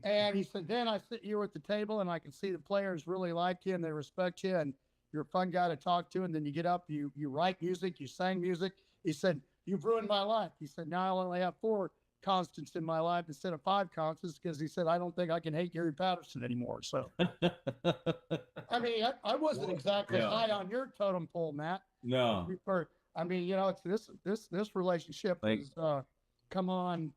And he said, then I sit here at the table and I can see the players really like you and they respect you and you're a fun guy to talk to. And then you get up, you write music, you sang music. He said, you've ruined my life. He said, now I only have 4 constants in my life instead of 5 constants because he said, I don't think I can hate Gary Patterson anymore. So, I mean, I wasn't exactly high on your totem pole, Matt. No. I mean, it's this relationship has come on,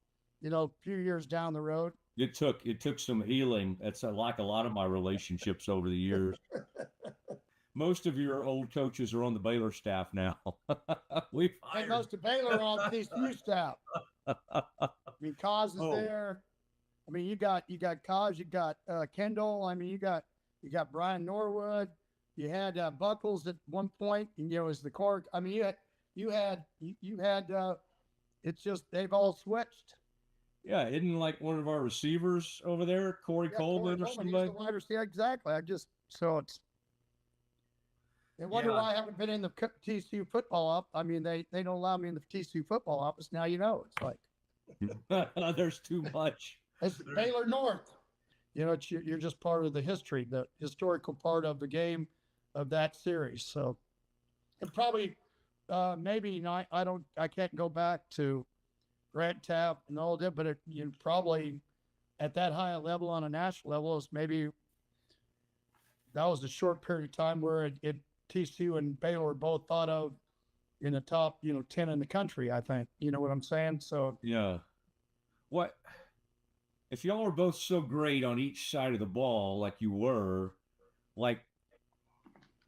a few years down the road. It took some healing. That's like a lot of my relationships over the years. Most of your old coaches are on the Baylor staff now. And most of Baylor are on TCU staff. I mean, Kaz is there. I mean, you got Kaz, you got Kendall. I mean, you got Brian Norwood. You had Buckles at one point, and as the core. I mean, you had. It's just they've all switched. Yeah, isn't like one of our receivers over there, Corey Coleman or somebody? Yeah, exactly. It's. They wonder why I haven't been in the TCU football office. I mean, they don't allow me in the TCU football office. Now it's like there's too much. It's Baylor North. You're just part of the history, the historical part of the game of that series. So, and probably maybe not. I can't go back to Grant Taft and all that, but probably at that high a level on a national level is maybe that was a short period of time where TCU and Baylor were both thought of in the top, 10 in the country, I think. You know what I'm saying? So Yeah. What if y'all are both so great on each side of the ball like you were, like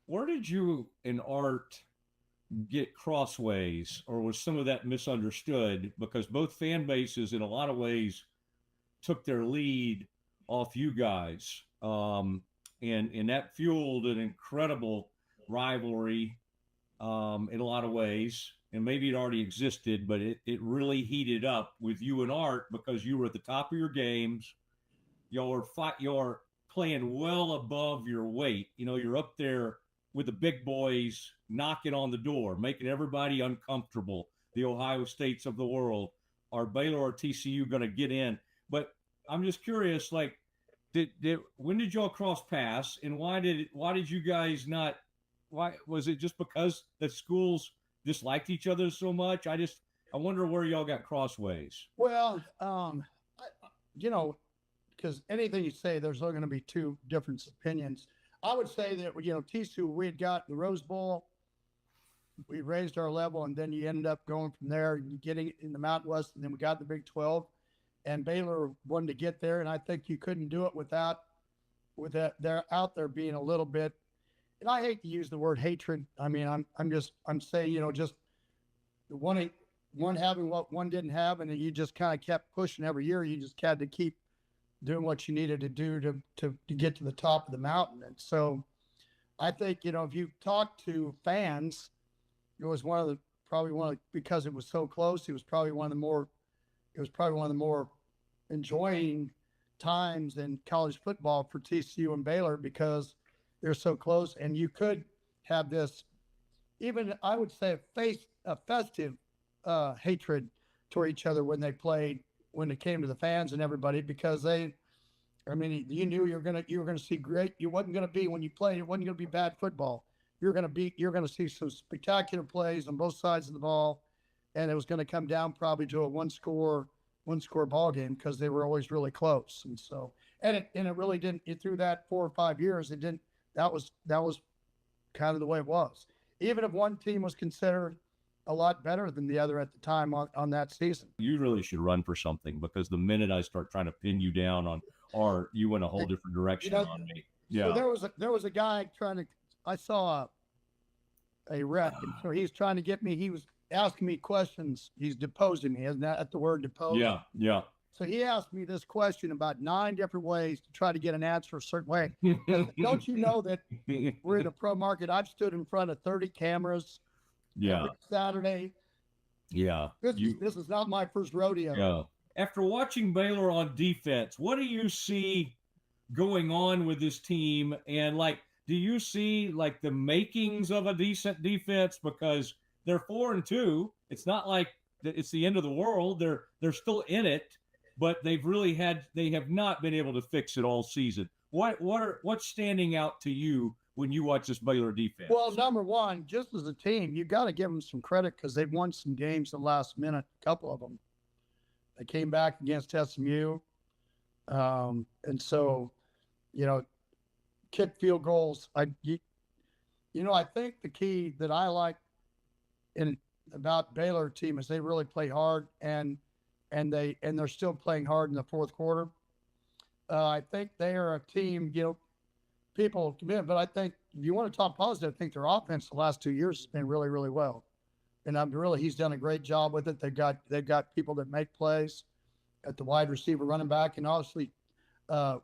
where did you and Art get crossways, or was some of that misunderstood? Because both fan bases in a lot of ways took their lead off you guys. And that fueled an incredible rivalry in a lot of ways. And maybe it already existed, but it really heated up with you and Art because you were at the top of your games. You're playing well above your weight. You're up there with the big boys knocking on the door, making everybody uncomfortable. The Ohio States of the world. Are Baylor or TCU going to get in? But I'm just curious, like, when did y'all cross paths, and why did you guys not? Why was it just because the schools disliked each other so much? I wonder where y'all got crossways. Well, because anything you say, there's only going to be two different opinions. I would say that, TCU, we had got the Rose Bowl, we raised our level, and then you ended up going from there and getting in the Mountain West, and then we got the Big 12, and Baylor wanted to get there, and I think you couldn't do it with that they're out there being a little bit, and I hate to use the word hatred. I mean, I'm saying, just one having what one didn't have, and then you just kind of kept pushing every year. You just had to keep doing what you needed to do to get to the top of the mountain. And so I think, if you talk to fans, it was because it was so close, it was probably one of the more enjoying times in college football for TCU and Baylor because they're so close, and you could have this, even I would say a festive hatred toward each other when it came to the fans and everybody, because you knew you were gonna see great. You wasn't gonna be, when you played, it wasn't gonna be bad football. You're gonna see some spectacular plays on both sides of the ball, and it was gonna come down probably to a one score ball game because they were always really close. And so, and it really didn't. Through that 4 or 5 years, it didn't. That was kind of the way it was. Even if one team was considered a lot better than the other at the time on that season. You really should run for something, because the minute I start trying to pin you down on Art, you went a whole different direction on me. Yeah. So there was a guy I saw a rep, and so he's trying to get me. He was asking me questions. He's deposing me, isn't that at the word depose? Yeah, yeah. So he asked me this question about 9 different ways to try to get an answer a certain way. Don't you know that we're in a pro market? I've stood in front of 30 cameras. Yeah. Saturday. Yeah. This is not my first rodeo. Yeah. After watching Baylor on defense, what do you see going on with this team? And do you see the makings of a decent defense? Because they're 4-2. It's not like it's the end of the world. They're still in it, but they have not been able to fix it all season. What's standing out to you when you watch this Baylor defense? Well, number one, just as a team, you got to give them some credit because they've won some games the last minute, a couple of them. They came back against SMU. And so, kick field goals. I think the key that I like about Baylor team is they really play hard, and they're still playing hard in the fourth quarter. I think they are a team, people commit, but I think if you want to talk positive, I think their offense the last 2 years has been really, really well. And he's done a great job with it. They've got people that make plays at the wide receiver, running back, and obviously,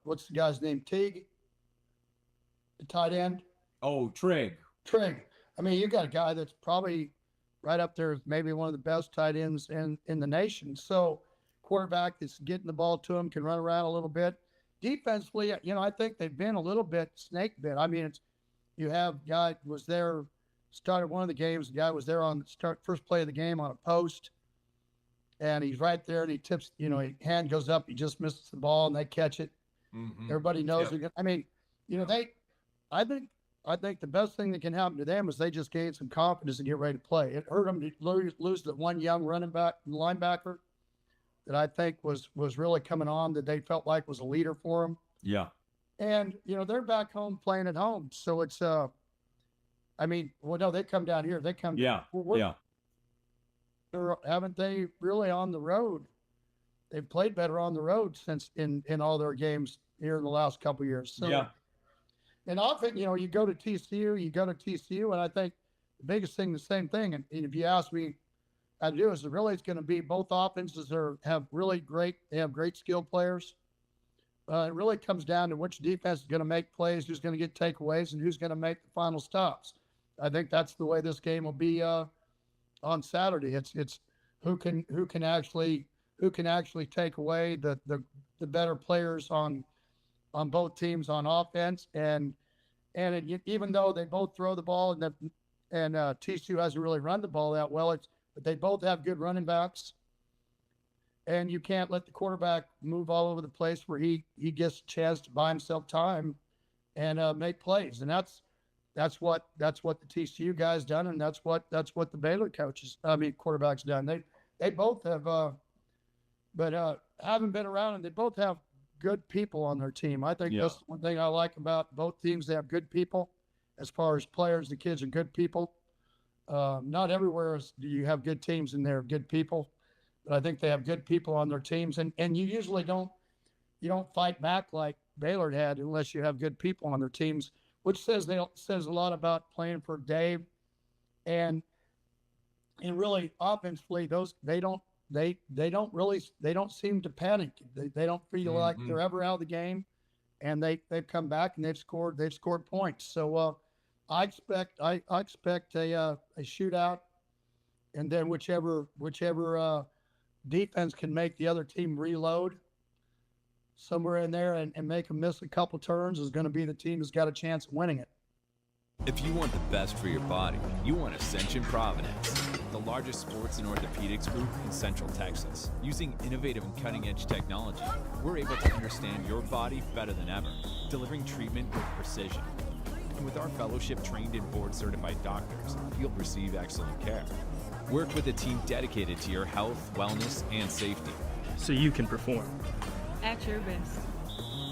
what's the guy's name? Teague, the tight end. Oh, Trigg. I mean, you got a guy that's probably right up there, maybe one of the best tight ends in the nation. So, quarterback that's getting the ball to him, can run around a little bit. Defensively, I think they've been a little bit snake bit. I mean, you have guy was there, started one of the games. The guy was there on the first play of the game on a post, and he's right there, and he tips. Hand goes up, he just misses the ball, and they catch it. Mm-hmm. Everybody knows. Yeah. I mean, I think the best thing that can happen to them is they just gain some confidence and get ready to play. It hurt them to lose the one young linebacker that I think was really coming on, that they felt like was a leader for them. Yeah. And, they're back home playing at home. So it's, I mean, well, no, they come down here. They come. Yeah. Yeah. Haven't they really on the road? They've played better on the road since in all their games here in the last couple of years. So, Yeah. And often, you go to TCU, and I think the biggest thing, the same thing. And if you ask me how to do is really it's going to be both offenses have great skill players. It really comes down to which defense is going to make plays, who's going to get takeaways, and who's going to make the final stops. I think that's the way this game will be on Saturday. It's who can actually take away the better players on both teams on offense, and even though they both throw the ball and TCU hasn't really run the ball that well, but they both have good running backs, and you can't let the quarterback move all over the place where he gets a chance to buy himself time and make plays, and that's what the TCU guys done, and that's what the Baylor quarterbacks done. They both have, but haven't been around, and they both have good people on their team. I think that's one thing I like about both teams. They have good people as far as players. The kids are good people. Not everywhere do you have good teams and they're good people, but I think they have good people on their teams. And you usually don't fight back like Baylor had unless you have good people on their teams, which says a lot about playing for Dave. And really offensively, they don't seem to panic. They don't feel like they're ever out of the game, and they've come back and they've scored points. So I expect a shootout, and then whichever defense can make the other team reload somewhere in there and make them miss a couple turns is going to be the team who's got a chance of winning it. If you want the best for your body, you want Ascension Providence, the largest sports and orthopedics group in Central Texas. Using innovative and cutting-edge technology, we're able to understand your body better than ever, delivering treatment with precision. And with our fellowship-trained and board-certified doctors, you'll receive excellent care. Work with a team dedicated to your health, wellness, and safety. So you can perform. At your best.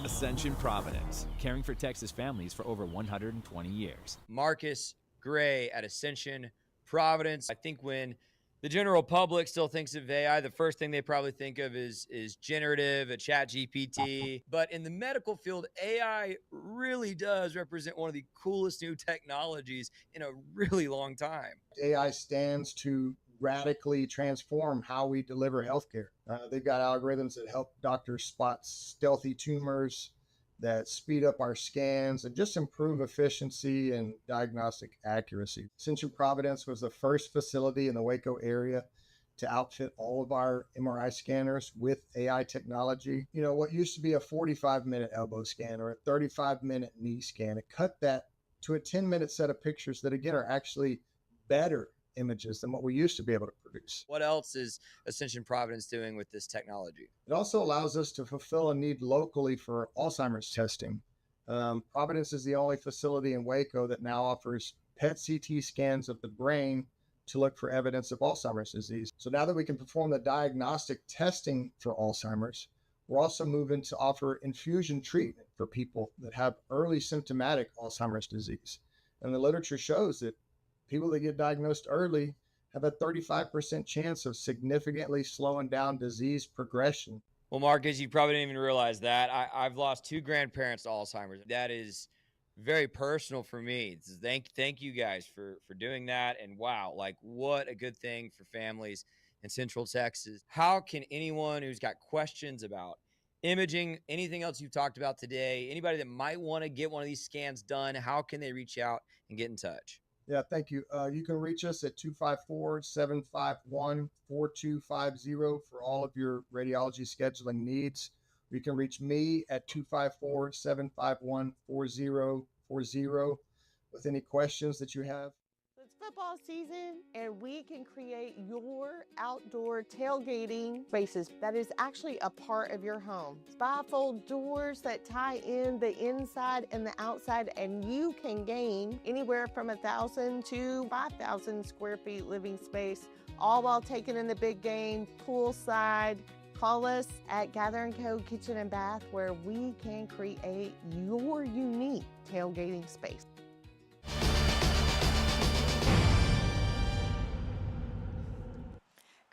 Ascension Providence, caring for Texas families for over 120 years. Marcus Gray at Ascension Providence. I think when the general public still thinks of AI, the first thing they probably think of is generative, a chat GPT. But in the medical field, AI really does represent one of the coolest new technologies in a really long time. AI stands to radically transform how we deliver healthcare. They've got algorithms that help doctors spot stealthy tumors, that speed up our scans, and just improve efficiency and diagnostic accuracy. Ascension Providence was the first facility in the Waco area to outfit all of our MRI scanners with AI technology. You know, what used to be a 45-minute elbow scan or a 35-minute knee scan, it cut that to a 10-minute set of pictures that, again, are actually better images than what we used to be able to produce. What else is Ascension Providence doing with this technology? It also allows us to fulfill a need locally for Alzheimer's testing. Providence is the only facility in Waco that now offers PET CT scans of the brain to look for evidence of Alzheimer's disease. So now that we can perform the diagnostic testing for Alzheimer's, we're also moving to offer infusion treatment for people that have early symptomatic Alzheimer's disease. And the literature shows that people that get diagnosed early have a 35% chance of significantly slowing down disease progression. Well, Marcus, you probably didn't even realize that. I've lost 2 grandparents to Alzheimer's. That is very personal for me. Thank you guys for doing that. And wow, like what a good thing for families in Central Texas. How can anyone who's got questions about imaging, anything else you've talked about today, anybody that might want to get one of these scans done, how can they reach out and get in touch? Yeah, thank you. You can reach us at 254-751-4250 for all of your radiology scheduling needs. You can reach me at 254-751-4040 with any questions that you have. It's football season, and we can create your outdoor tailgating spaces that is actually a part of your home. Bifold doors that tie in the inside and the outside, and you can gain anywhere from 1,000 to 5,000 square feet living space, all while taking in the big game, poolside. Call us at Gather & Co. Kitchen and Bath, where we can create your unique tailgating space.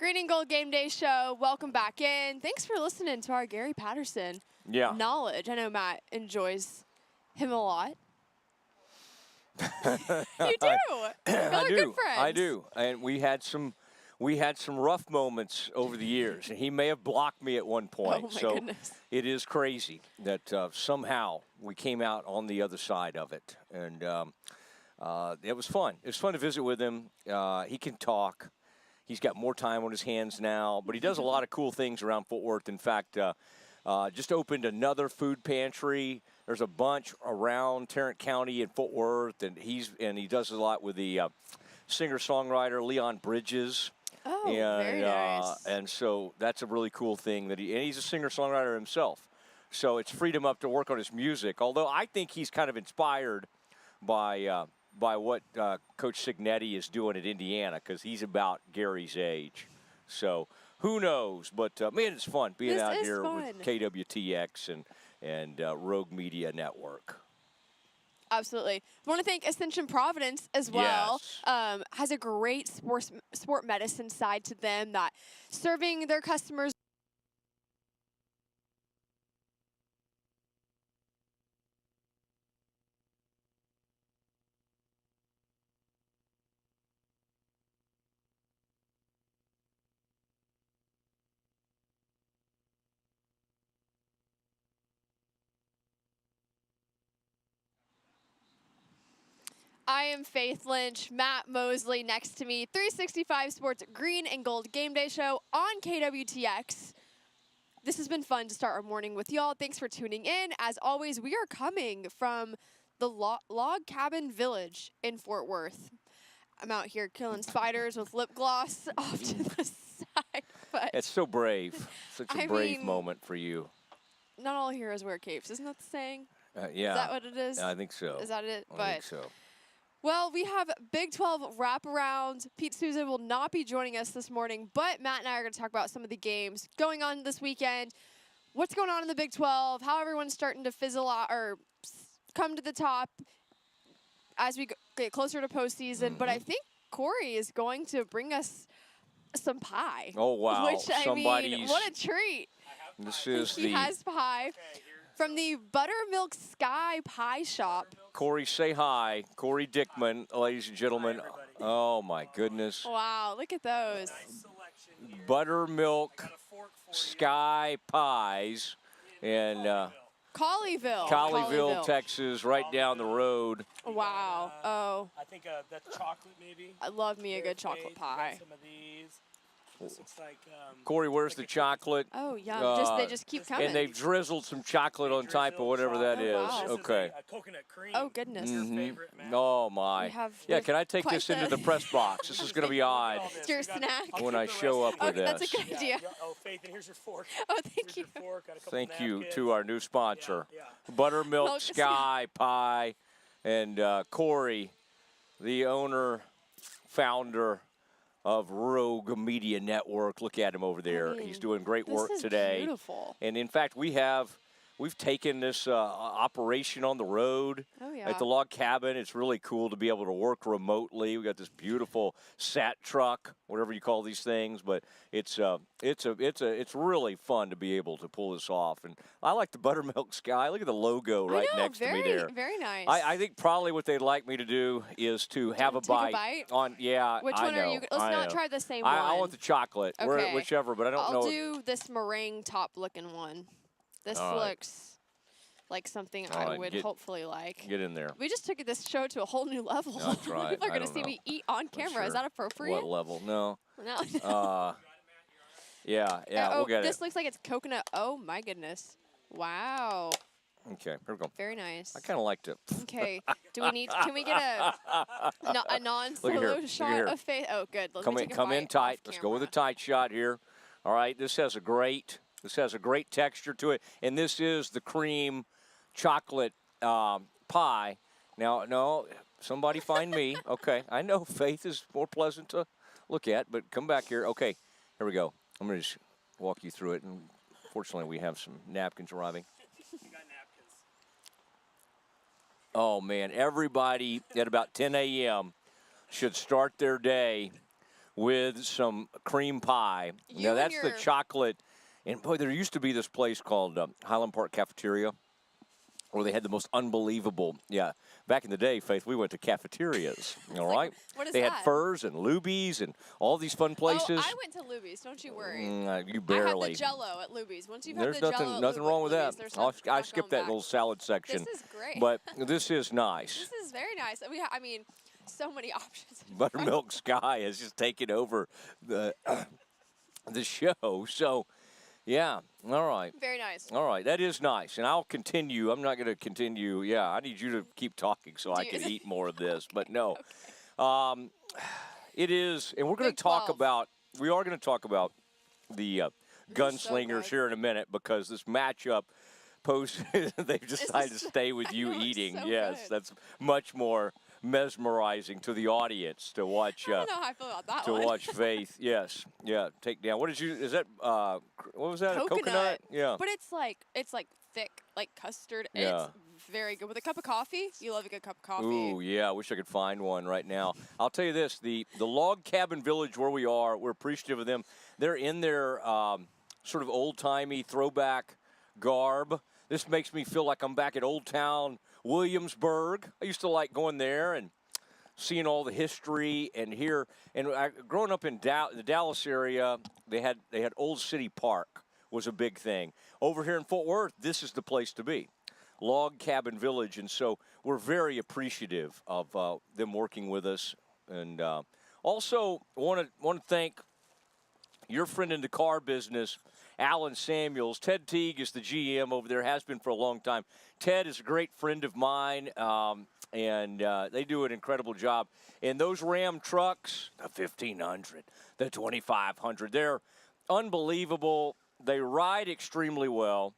Green and Gold Game Day Show. Welcome back in. Thanks for listening to our Gary Patterson knowledge. I know Matt enjoys him a lot. You do. I do. Good friends. I do. And we had some rough moments over the years, and he may have blocked me at one point. Oh my so goodness. it is crazy that somehow we came out on the other side of it, and it was fun. It was fun to visit with him. He can talk. He's got more time on his hands now, but he does a lot of cool things around Fort Worth. In fact, just opened another food pantry. There's a bunch around Tarrant County and Fort Worth, and he does a lot with the singer-songwriter Leon Bridges. Oh, and, very nice. And so that's a really cool thing and he's a singer-songwriter himself. So it's freed him up to work on his music. Although I think he's kind of inspired by what Coach Signetti is doing at Indiana, because he's about Gary's age. So who knows? But, man, it's fun being out here with KWTX and Rogue Media Network. Absolutely. I want to thank Ascension Providence as well. Yes. Has a great sport medicine side to them, that serving their customers. I am Faith Lynch, Matt Mosley next to me, 365 Sports Green and Gold Game Day Show on KWTX. This has been fun to start our morning with y'all. Thanks for tuning in. As always, we are coming from the Log Cabin Village in Fort Worth. I'm out here killing spiders with lip gloss off to the side. But It's so brave. Such a brave moment for you. Not all heroes wear capes. Isn't that the saying? Yeah. Is that what it is? I think so. Is that it? I think so. Well, we have Big 12 wraparound. Pete Souza will not be joining us this morning, but Matt and I are going to talk about some of the games going on this weekend, what's going on in the Big 12, how everyone's starting to fizzle out or come to the top as we get closer to postseason. But I think Corey is going to bring us some pie. Oh, wow. Which, I mean, what a treat. This is He has pie from the Buttermilk Sky Pie Shop. Corey, say hi. Corey Dickman, ladies and gentlemen. Oh, my goodness. Wow, look at those. Buttermilk Sky Pies. And Colleyville, Texas, right down the road. Wow. Oh. I think that's chocolate, maybe. I love me a good chocolate pie. Some of these. This looks like. Corey, where's the chocolate? Oh, yum. They just keep coming. And they've drizzled some chocolate on top of whatever that is. Wow. Okay. Coconut cream. Oh, goodness. Oh, my. Yeah, can I take quite this into the press box? This is going to be odd It's your snack. when I show up with That's this. a good idea. Oh, Faith, and here's your fork. Oh, thank you. Thank you to our new sponsor, Buttermilk Sky Pie, and Corey, the owner, founder of Rogue Media Network. Look at him over there. He's doing great work today. Beautiful. And in fact, we've taken this operation on the road at the log cabin. It's really cool to be able to work remotely. We got this beautiful SAT truck, whatever you call these things, but it's really fun to be able to pull this off. And I like the Buttermilk Sky. Look at the logo right next to me there. Very nice. I think probably what they'd like me to do is to have a bite on. Yeah, Which I one know, are you? Let's I not know. try the same one. I want the chocolate, Okay. whichever, but I don't know. I'll do this meringue top looking one. This All right. looks like something All I right, would hopefully like. Get in there. We just took this show to a whole new level. That's right. People are I going to don't see know. me eat on camera. Is sure. that appropriate? What level? No. No. Yeah, oh, we'll get this it. looks like it's coconut. Oh, my goodness. Wow. Okay, here we go. Very nice. I kind of liked it. Okay. Can we get a non-solo shot of Faith? Oh, good. Let me take a Come in bite tight. off Let's camera. go with a tight shot here. All right, this has a great texture to it, and this is the cream chocolate pie. Now, no, somebody find me. Okay, I know Faith is more pleasant to look at, but come back here. Okay, here we go. I'm going to just walk you through it, and fortunately we have some napkins arriving. Oh, man, everybody at about 10 a.m. should start their day with some cream pie. Now, that's the chocolate. And, boy, there used to be this place called Highland Park Cafeteria where they had the most unbelievable, back in the day, Faith, we went to cafeterias, all right? What is they that? had Furs and Luby's and all these fun places. Oh, I went to Luby's. Don't you worry. You barely. I had the Jello at Luby's. Once you've There's had the Jello nothing at wrong with Luby's, that. I skipped that little salad section. This is great. But this is nice. This is very nice. I mean, so many options. Buttermilk Sky has just taken over the show. So, yeah, all right. Very nice. All right, that is nice. And I'll continue. I'm not going to continue. Yeah, I need you to keep talking so I can eat more of this. But no, it is. And we're going to talk about, we are going to talk about the gunslingers here in a minute because this matchup they've decided to stay with you eating. So yes, good. that's much more mesmerizing to the audience to watch. I don't know how I feel about that to one. watch Faith, yes, take down. What did you? Is that what was that? A coconut? Yeah. But it's like thick, like custard. Yeah. It's very good with a cup of coffee. You love a good cup of coffee. Ooh, yeah. I wish I could find one right now. I'll tell you this: the log cabin village where we are, we're appreciative of them. They're in their sort of old timey throwback garb. This makes me feel like I'm back at Old Town Williamsburg. I used to like going there and seeing all the history and here. And growing up in the Dallas area, they had Old City Park was a big thing. Over here in Fort Worth, this is the place to be, Log Cabin Village. And so we're very appreciative of them working with us. And also want to thank your friend in the car business, Alan Samuels. Ted Teague is the GM over there, has been for a long time. Ted is a great friend of mine, and they do an incredible job. And those Ram trucks, the 1500, the 2500, they're unbelievable. They ride extremely well.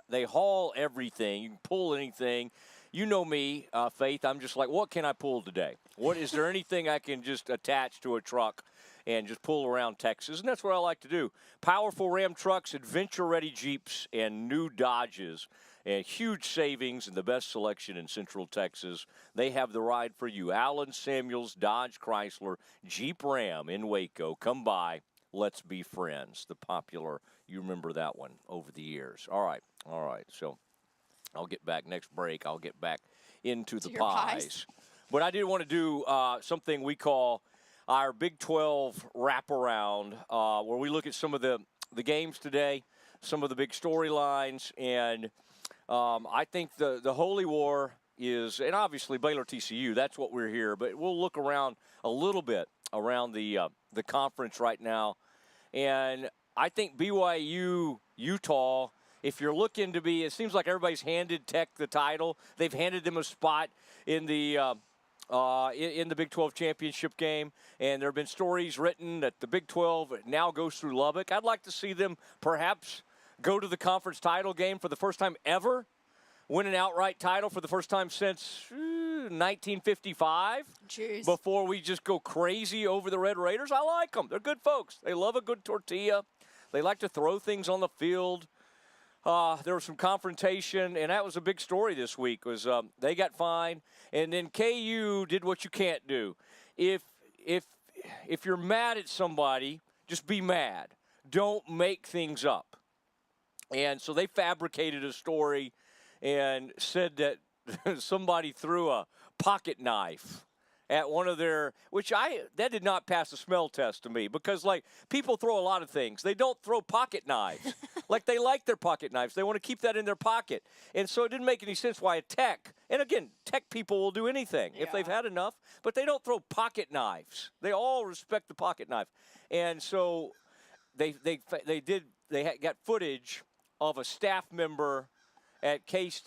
They haul everything. You can pull anything. You know me, Faith. I'm just like, what can I pull today? Is there anything I can just attach to a truck and just pull around Texas? And that's what I like to do. Powerful Ram trucks, adventure-ready Jeeps, and new Dodges. And huge savings and the best selection in Central Texas. They have the ride for you. Alan Samuels, Dodge Chrysler, Jeep Ram in Waco. Come by. Let's be friends. The popular, you remember that one over the years. All right. So I'll get back next break. I'll get back into the pies. But I did want to do something we call our Big 12 wraparound, where we look at some of the games today, some of the big storylines, and I think the Holy War is, and obviously Baylor TCU, that's what we're here, but we'll look around a little bit around the conference right now. And I think BYU, Utah, if you're looking to be, it seems like everybody's handed Tech the title. They've handed them a spot in the Big 12 championship game, and there have been stories written that the Big 12 now goes through Lubbock. I'd like to see them perhaps go to the conference title game for the first time ever, win an outright title for the first time since 1955. Jeez. Before we just go crazy over the Red Raiders. I like them. They're good folks. They love a good tortilla. They like to throw things on the field. There was some confrontation, and that was a big story this week. Was they got fined, and then KU did what you can't do. If you're mad at somebody, just be mad. Don't make things up. And so they fabricated a story and said that somebody threw a pocket knife at one of their, that did not pass the smell test to me, because like people throw a lot of things. They don't throw pocket knives. Like they like their pocket knives. They want to keep that in their pocket. And so it didn't make any sense why a Tech, and again, Tech people will do anything if they've had enough, but they don't throw pocket knives. They all respect the pocket knife. And so they got footage of a staff member at Kansas,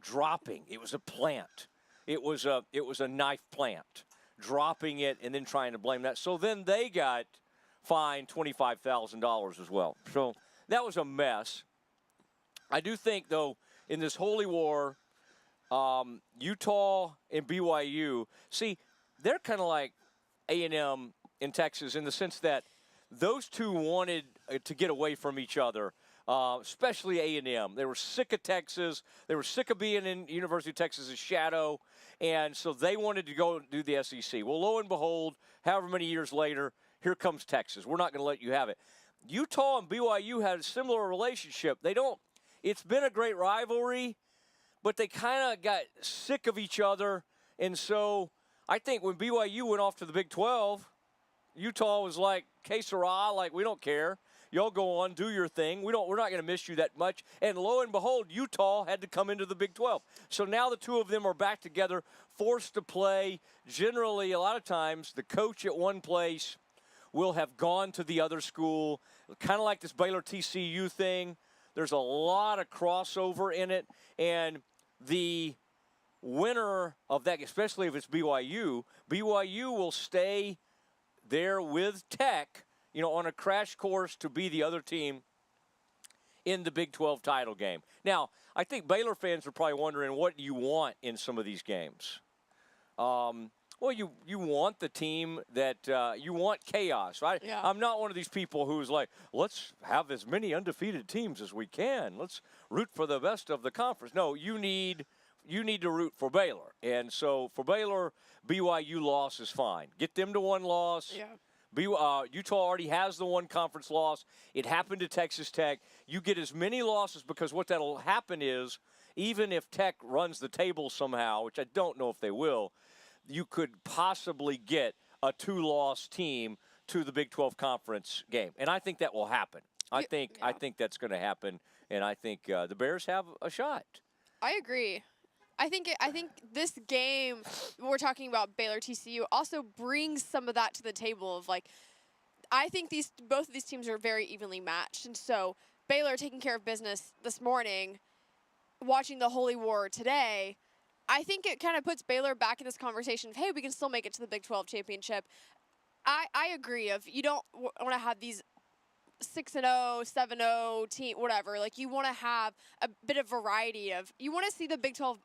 dropping. It was a plant. It was a knife plant, dropping it and then trying to blame that. So then they got fined $25,000 as well. So that was a mess. I do think, though, in this holy war, Utah and BYU, see, they're kind of like A&M in Texas in the sense that those two wanted to get away from each other especially A&M. They were sick of Texas. They were sick of being in University of Texas's shadow, and so they wanted to go do the SEC. Well, lo and behold, however many years later, here comes Texas. We're not going to let you have it. Utah and BYU had a similar relationship. It's been a great rivalry, but they kind of got sick of each other, and so I think when BYU went off to the Big 12, Utah was like, que sera, like, we don't care. Y'all go on, do your thing. We're not going to miss you that much. And lo and behold, Utah had to come into the Big 12. So now the two of them are back together, forced to play. Generally, a lot of times, the coach at one place will have gone to the other school, kind of like this Baylor TCU thing. There's a lot of crossover in it. And the winner of that, especially if it's BYU will stay there with Tech, on a crash course to be the other team in the Big 12 title game. Now, I think Baylor fans are probably wondering what you want in some of these games. Well, you want the team that you want chaos, right? Yeah. I'm not one of these people who's like, let's have as many undefeated teams as we can. Let's root for the best of the conference. No, you need to root for Baylor. And so for Baylor, BYU loss is fine. Get them to one loss. Yeah. Utah already has the one conference loss. It happened to Texas Tech. You get as many losses because what that'll happen is, even if Tech runs the table somehow, which I don't know if they will, you could possibly get a 2-loss team to the Big 12 conference game. And I think that will happen. I think that's going to happen, and I think the Bears have a shot. I agree. I think this game, we're talking about Baylor TCU, also brings some of that to the table of, like, I think both of these teams are very evenly matched. And so Baylor taking care of business this morning, watching the Holy War today, I think it kind of puts Baylor back in this conversation of, hey, we can still make it to the Big 12 championship. I agree of you don't want to have these 6-0, 7-0 team, whatever. Like, you want to have a bit of variety of. You want to see the Big 12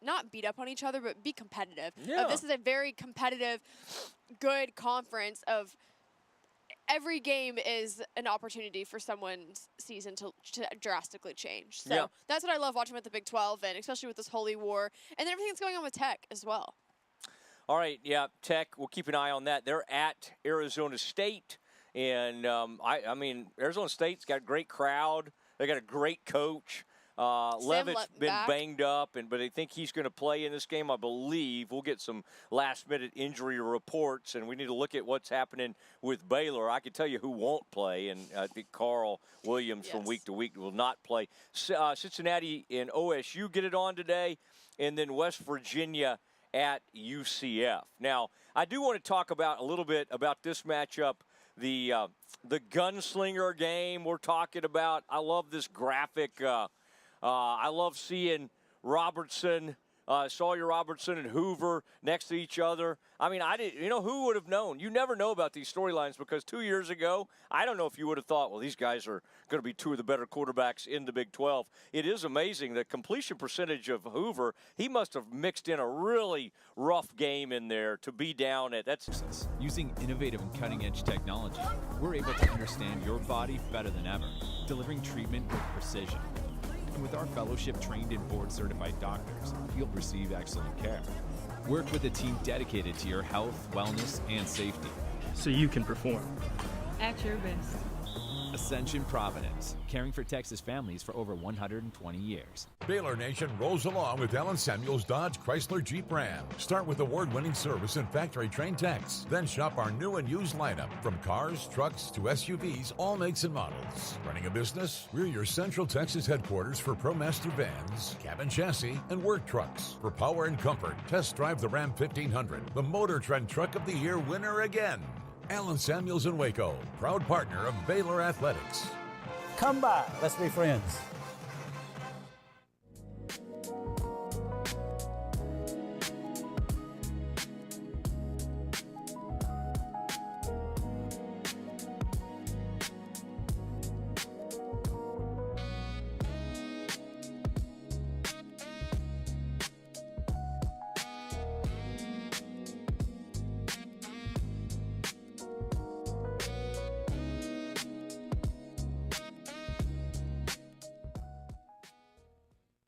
not beat up on each other, but be competitive. Yeah. This is a very competitive, good conference. Of every game is an opportunity for someone's season to drastically change. So that's what I love watching with the Big 12, and especially with this Holy War and then everything that's going on with Tech as well. All right, Tech. We'll keep an eye on that. They're at Arizona State. And, I mean, Arizona State's got a great crowd. They got a great coach. Levitt's been banged up, but I think he's going to play in this game, I believe. We'll get some last-minute injury reports, and we need to look at what's happening with Baylor. I can tell you who won't play, and I think Carl Williams from week to week will not play. Cincinnati and OSU get it on today, and then West Virginia at UCF. Now, I do want to talk a little bit about this matchup. The gunslinger game we're talking about. I love this graphic. I love seeing Sawyer Robertson and Hoover next to each other. I mean, who would have known? You never know about these storylines because 2 years ago, I don't know if you would have thought, well, these guys are going to be two of the better quarterbacks in the Big 12. It is amazing the completion percentage of Hoover. He must have mixed in a really rough game in there to be down at that. Using innovative and cutting-edge technology, we're able to understand your body better than ever, delivering treatment with precision. And with our fellowship-trained and board-certified doctors, you'll receive excellent care. Work with a team dedicated to your health, wellness, and safety. So you can perform. At your best. Ascension Providence, caring for Texas families for over 120 years. Baylor Nation rolls along with Allen Samuels Dodge Chrysler Jeep Ram. Start with award-winning service and factory-trained techs. Then shop our new and used lineup. From cars, trucks, to SUVs, all makes and models. Running a business? We're your Central Texas headquarters for ProMaster vans, cabin chassis, and work trucks. For power and comfort, test drive the Ram 1500, the Motor Trend Truck of the Year winner again. Allen Samuels in Waco, proud partner of Baylor Athletics. Come by, let's be friends.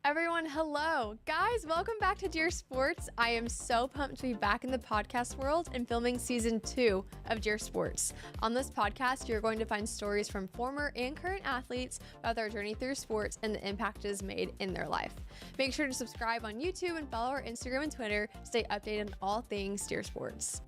Everyone, hello. Guys, welcome back to Dear Sports. I am so pumped to be back in the podcast world and filming season 2 of Dear Sports. On this podcast, you're going to find stories from former and current athletes about their journey through sports and the impact it has made in their life. Make sure to subscribe on YouTube and follow our Instagram and Twitter to stay updated on all things Dear Sports.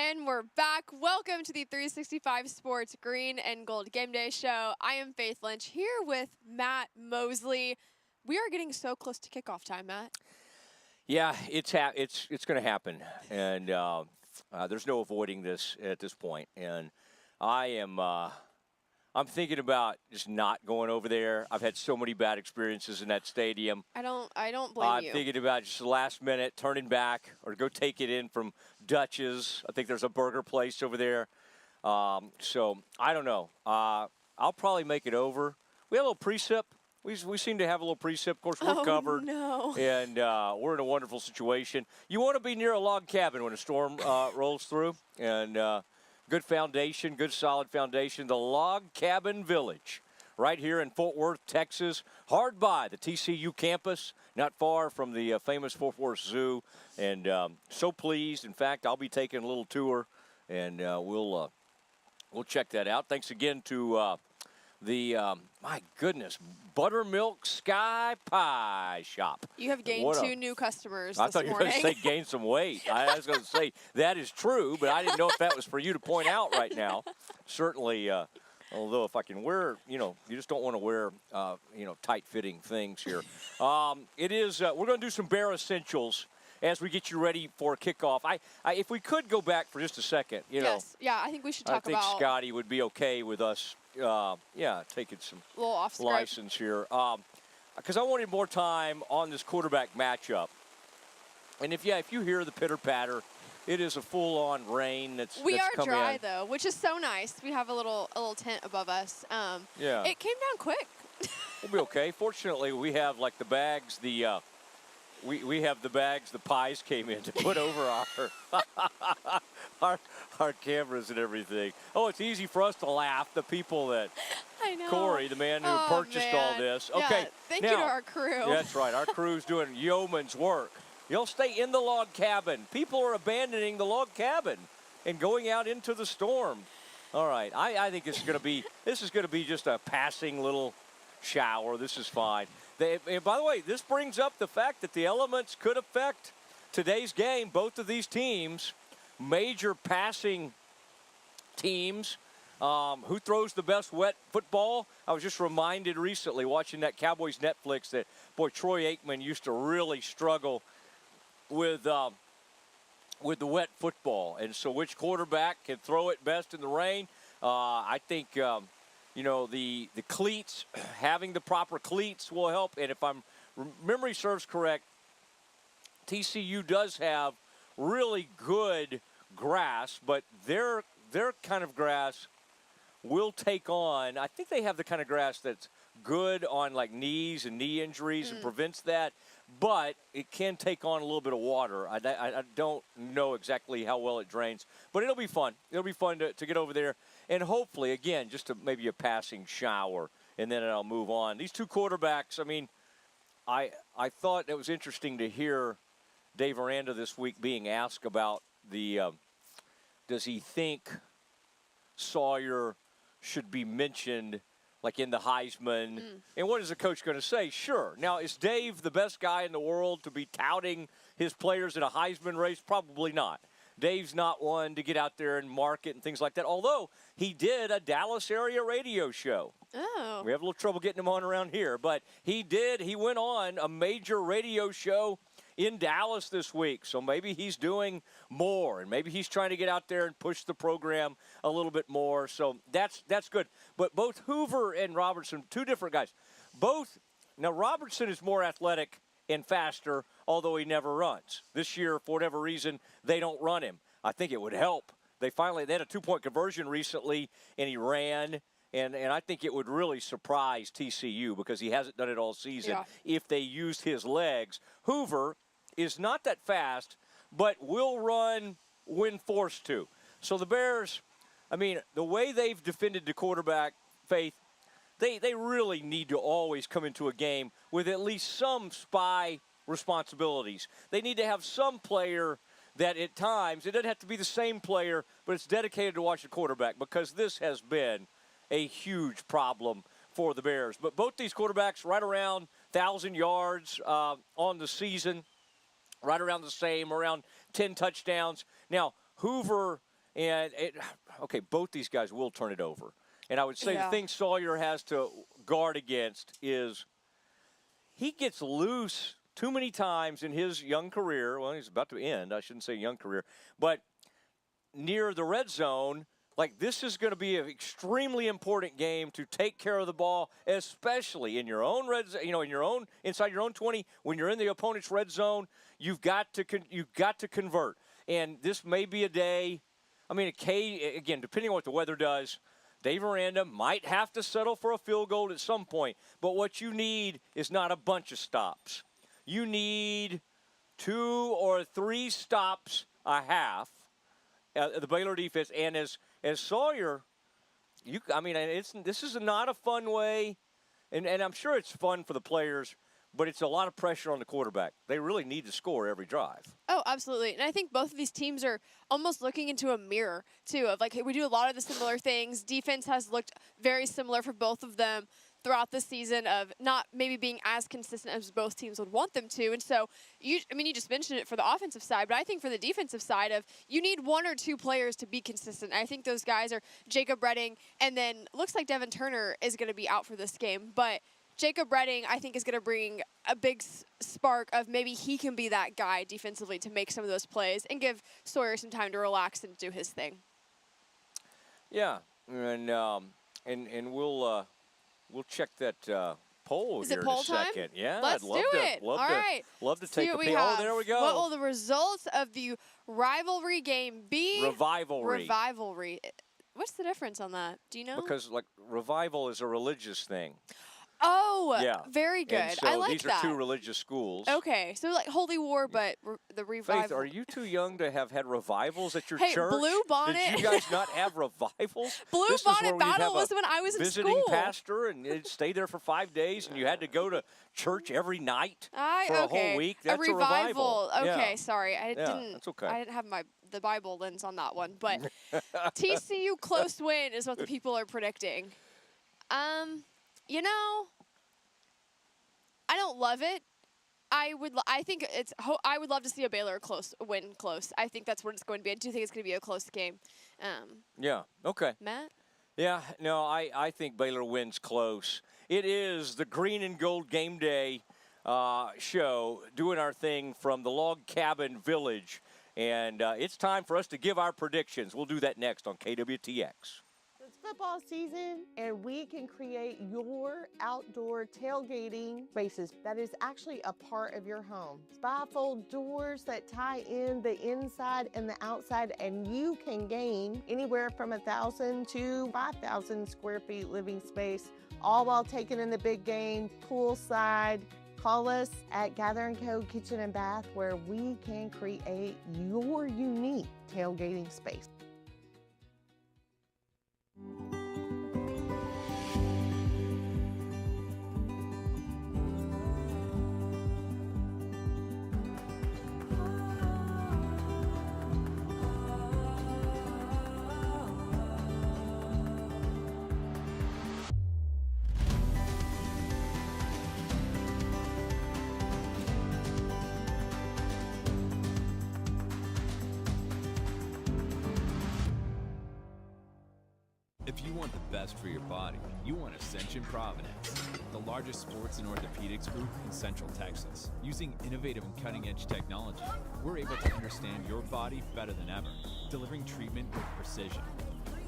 And we're back. Welcome to the 365 Sports Green and Gold Game Day Show. I am Faith Lynch here with Matt Mosley. We are getting so close to kickoff time, Matt. Yeah, it's going to happen, and there's no avoiding this at this point. And I'm thinking about just not going over there. I've had so many bad experiences in that stadium. I don't blame you. I'm thinking about just the last minute turning back or go take it in from Dutch's. I think there's a burger place over there. So I don't know. I'll probably make it over. We have a little precip. We seem to have a little precip. Of course, we're covered. No. And we're in a wonderful situation. You want to be near a log cabin when a storm rolls through. And good foundation, good solid foundation. The Log Cabin Village right here in Fort Worth, Texas, hard by the TCU campus, not far from the famous Fort Worth Zoo. And so pleased. In fact, I'll be taking a little tour, and we'll check that out. Thanks again to my goodness, Buttermilk Sky Pie Shop. You have gained 2 new customers this morning. I thought you were going to say gain some weight. I was going to say that is true, but I didn't know if that was for you to point out right now. Certainly, although if I can wear, you just don't want to wear, tight-fitting things here. It is, we're going to do some Bear Essentials as we get you ready for kickoff. If we could go back for just a second, Yes, yeah, I think we should talk about. I think Scotty would be okay with us, taking some little off license here. Because I wanted more time on this quarterback matchup. And if you hear the pitter-patter, it is a full-on rain that's We are come dry, in. though, which is so nice. We have a little tent above us. Yeah. It came down quick. We'll be okay. Fortunately, we have, the bags, we have the bags the pies came in to put over our cameras and everything. Oh, it's easy for us to laugh. The people that I know. Corey, the man who purchased all this. Okay. Yeah, thank you to our crew. That's right. Our crew's doing yeoman's work. You'll stay in the log cabin. People are abandoning the log cabin and going out into the storm. All right. I think this is going to be just a passing little shower. This is fine. And by the way, this brings up the fact that the elements could affect today's game. Both of these teams, major passing teams. Who throws the best wet football? I was just reminded recently watching that Cowboys Netflix that, boy, Troy Aikman used to really struggle with the wet football. And so which quarterback can throw it best in the rain? I think the cleats, having the proper cleats will help. And if memory serves correct, TCU does have really good grass, but their kind of grass will take on. I think they have the kind of grass that's good on knees and knee injuries and prevents that, but it can take on a little bit of water. I don't know exactly how well it drains, but it'll be fun. It'll be fun to get over there. And hopefully, again, just maybe a passing shower, and then I'll move on. These two quarterbacks, I thought it was interesting to hear Dave Aranda this week being asked about does he think Sawyer should be mentioned in the Heisman? And what is the coach going to say? Sure. Now, is Dave the best guy in the world to be touting his players in a Heisman race? Probably not. Dave's not one to get out there and market and things like that, although he did a Dallas area radio show. Oh. We have a little trouble getting him on around here, but he did. He went on a major radio show in Dallas this week, so maybe he's doing more, and maybe he's trying to get out there and push the program a little bit more, so that's good. But both Hoover and Robertson, two different guys. Now Robertson is more athletic and faster, although he never runs. This year, for whatever reason, they don't run him. I think it would help they had a 2-point conversion recently, and he ran. And I think it would really surprise TCU because he hasn't done it all season if they used his legs. Hoover is not that fast, but will run when forced to. So the Bears, I mean, the way they've defended the quarterback, Faith, they really need to always come into a game with at least some spy responsibilities. They need to have some player that at times, it doesn't have to be the same player, but it's dedicated to watch the quarterback because this has been a huge problem for the Bears. But both these quarterbacks right around 1,000 yards on the season, right around the same, around 10 touchdowns. Now, Hoover both these guys will turn it over. And I would say the thing Sawyer has to guard against is he gets loose too many times in his young career. Well, he's about to end. I shouldn't say young career. But near the red zone, like this is going to be an extremely important game to take care of the ball, especially in your own red zone, in your own inside your own 20. When you're in the opponent's red zone, you've got to convert. And this may be a day. I mean, again, depending on what the weather does, Dave Aranda might have to settle for a field goal at some point. But what you need is not a bunch of stops. You need 2 or 3 stops a half. The Baylor defense, and as Sawyer, this is not a fun way, and I'm sure it's fun for the players, but it's a lot of pressure on the quarterback. They really need to score every drive. Oh, absolutely. And I think both of these teams are almost looking into a mirror, too, of like we do a lot of the similar things. Defense has looked very similar for both of them throughout the season of not maybe being as consistent as both teams would want them to. And so, you just mentioned it for the offensive side, but I think for the defensive side of you need 1 or 2 players to be consistent. I think those guys are Jacob Redding, and then looks like Devin Turner is going to be out for this game. But Jacob Redding, I think, is going to bring a big spark of maybe he can be that guy defensively to make some of those plays and give Sawyer some time to relax and do his thing. Yeah, and we'll check that poll Is here it poll in a second. time? Yeah, Let's I'd love do to, it. Love All to, right. Love to See take a what peek. we have. Oh, there we go. What will the results of the rivalry game be? Revivalry. Revivalry. What's the difference on that? Do you know? Because revival is a religious thing. Oh, yeah. Very good. And so I like these that. are 2 religious schools. Okay, so like Holy War, but the revival. Faith, are you too young to have had revivals at your Hey, church? Blue Bonnet. Did you guys not have revivals? Blue This is Bonnet where we'd Battle have was when I was in visiting school. pastor, and you'd stay there for 5 days, and you had to go to church every night for a whole week. That's a revival. Okay, yeah. sorry, I didn't. That's okay. I didn't have the Bible lens on that one, but TCU close win is what the people are predicting. I don't love it. I would love to see a Baylor win close. I think that's what it's going to be. I do think it's going to be a close game. Yeah. Okay. Matt? Yeah. No, I think Baylor wins close. It is the Green and Gold Game Day show, doing our thing from the Log Cabin Village, and it's time for us to give our predictions. We'll do that next on KWTX. It's football season, and we can create your outdoor tailgating spaces that is actually a part of your home. Bifold doors that tie in the inside and the outside, and you can gain anywhere from 1,000 to 5,000 square feet living space, all while taking in the big game, poolside. Call us at Gather & Co. Kitchen and Bath, where we can create your unique tailgating space. If you want the best for your body, you want Ascension Providence, the largest sports and orthopedics group in Central Texas. Using innovative and cutting-edge technology, we're able to understand your body better than ever, delivering treatment with precision.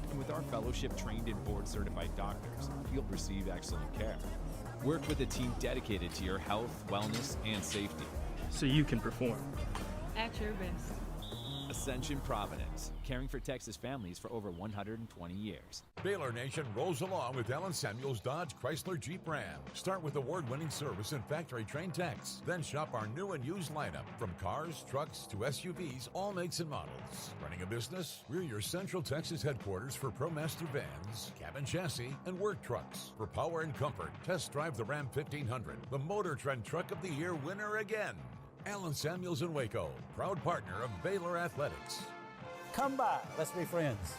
And with our fellowship-trained and board-certified doctors, you'll receive excellent care. Work with a team dedicated to your health, wellness, and safety. So you can perform at your best. Ascension Providence, caring for Texas families for over 120 years. Baylor Nation rolls along with Allen Samuels Dodge Chrysler Jeep Ram. Start with award-winning service and factory-trained techs. Then shop our new and used lineup. From cars, trucks, to SUVs, all makes and models. Running a business? We're your Central Texas headquarters for ProMaster vans, cabin chassis, and work trucks. For power and comfort, test drive the Ram 1500, the Motor Trend Truck of the Year winner again. Allen Samuels in Waco, proud partner of Baylor Athletics. Come by, let's be friends.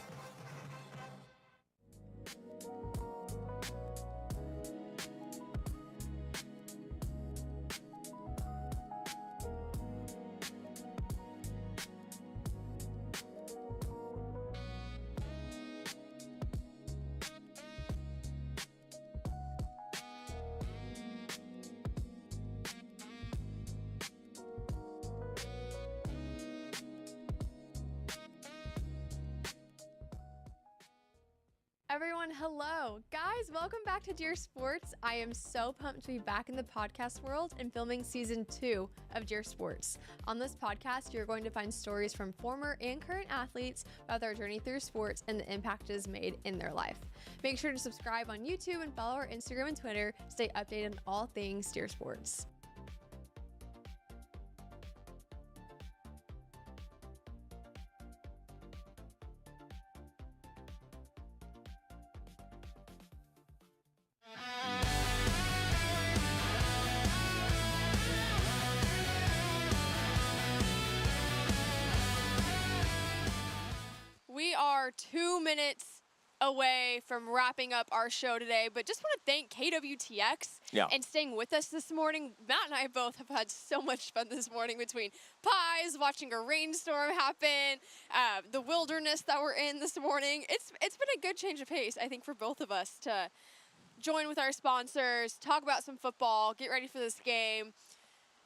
Everyone, hello. Guys, welcome back to Dear Sports. I am so pumped to be back in the podcast world and filming season 2 of Dear Sports. On this podcast, you're going to find stories from former and current athletes about their journey through sports and the impact it has made in their life. Make sure to subscribe on YouTube and follow our Instagram and Twitter to stay updated on all things Dear Sports. We are 2 minutes away from wrapping up our show today, but just want to thank KWTX and staying with us this morning. Matt and I both have had so much fun this morning between pies, watching a rainstorm happen, the wilderness that we're in this morning. It's been a good change of pace, I think, for both of us to join with our sponsors, talk about some football, get ready for this game,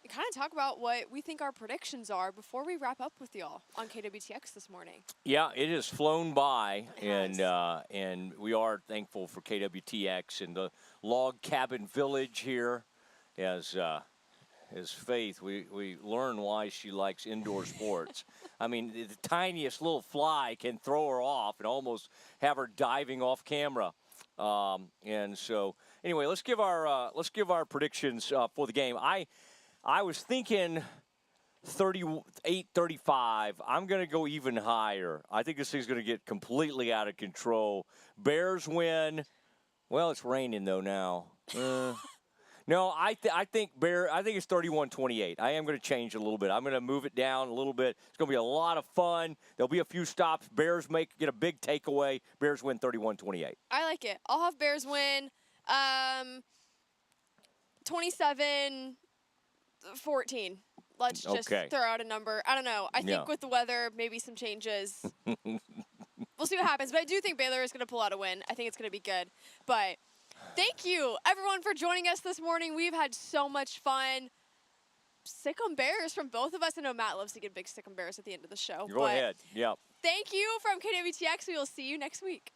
and kind of talk about what we think our predictions are before we wrap up with y'all on KWTX this morning. Yeah, it has flown by, and we are thankful for KWTX and the log cabin village here. As Faith, we learn why she likes indoor sports. I mean, the tiniest little fly can throw her off and almost have her diving off camera. And so, anyway, let's give our predictions for the game. I was thinking 38-35. I'm going to go even higher. I think this thing's going to get completely out of control. Bears win. Well, it's raining though now. No, I think it's 31-28. I am going to change a little bit. I'm going to move it down a little bit. It's going to be a lot of fun. There'll be a few stops. Bears get a big takeaway. Bears win 31-28. I like it. I'll have Bears win 27-14. Let's just throw out a number. I don't know. I think with the weather, maybe some changes. We'll see what happens. But I do think Baylor is going to pull out a win. I think it's going to be good. But thank you, everyone, for joining us this morning. We've had so much fun. Sick on Bears from both of us. I know Matt loves to get big sick on Bears at the end of the show. Go ahead. Yeah. Thank you from KWTX. We will see you next week.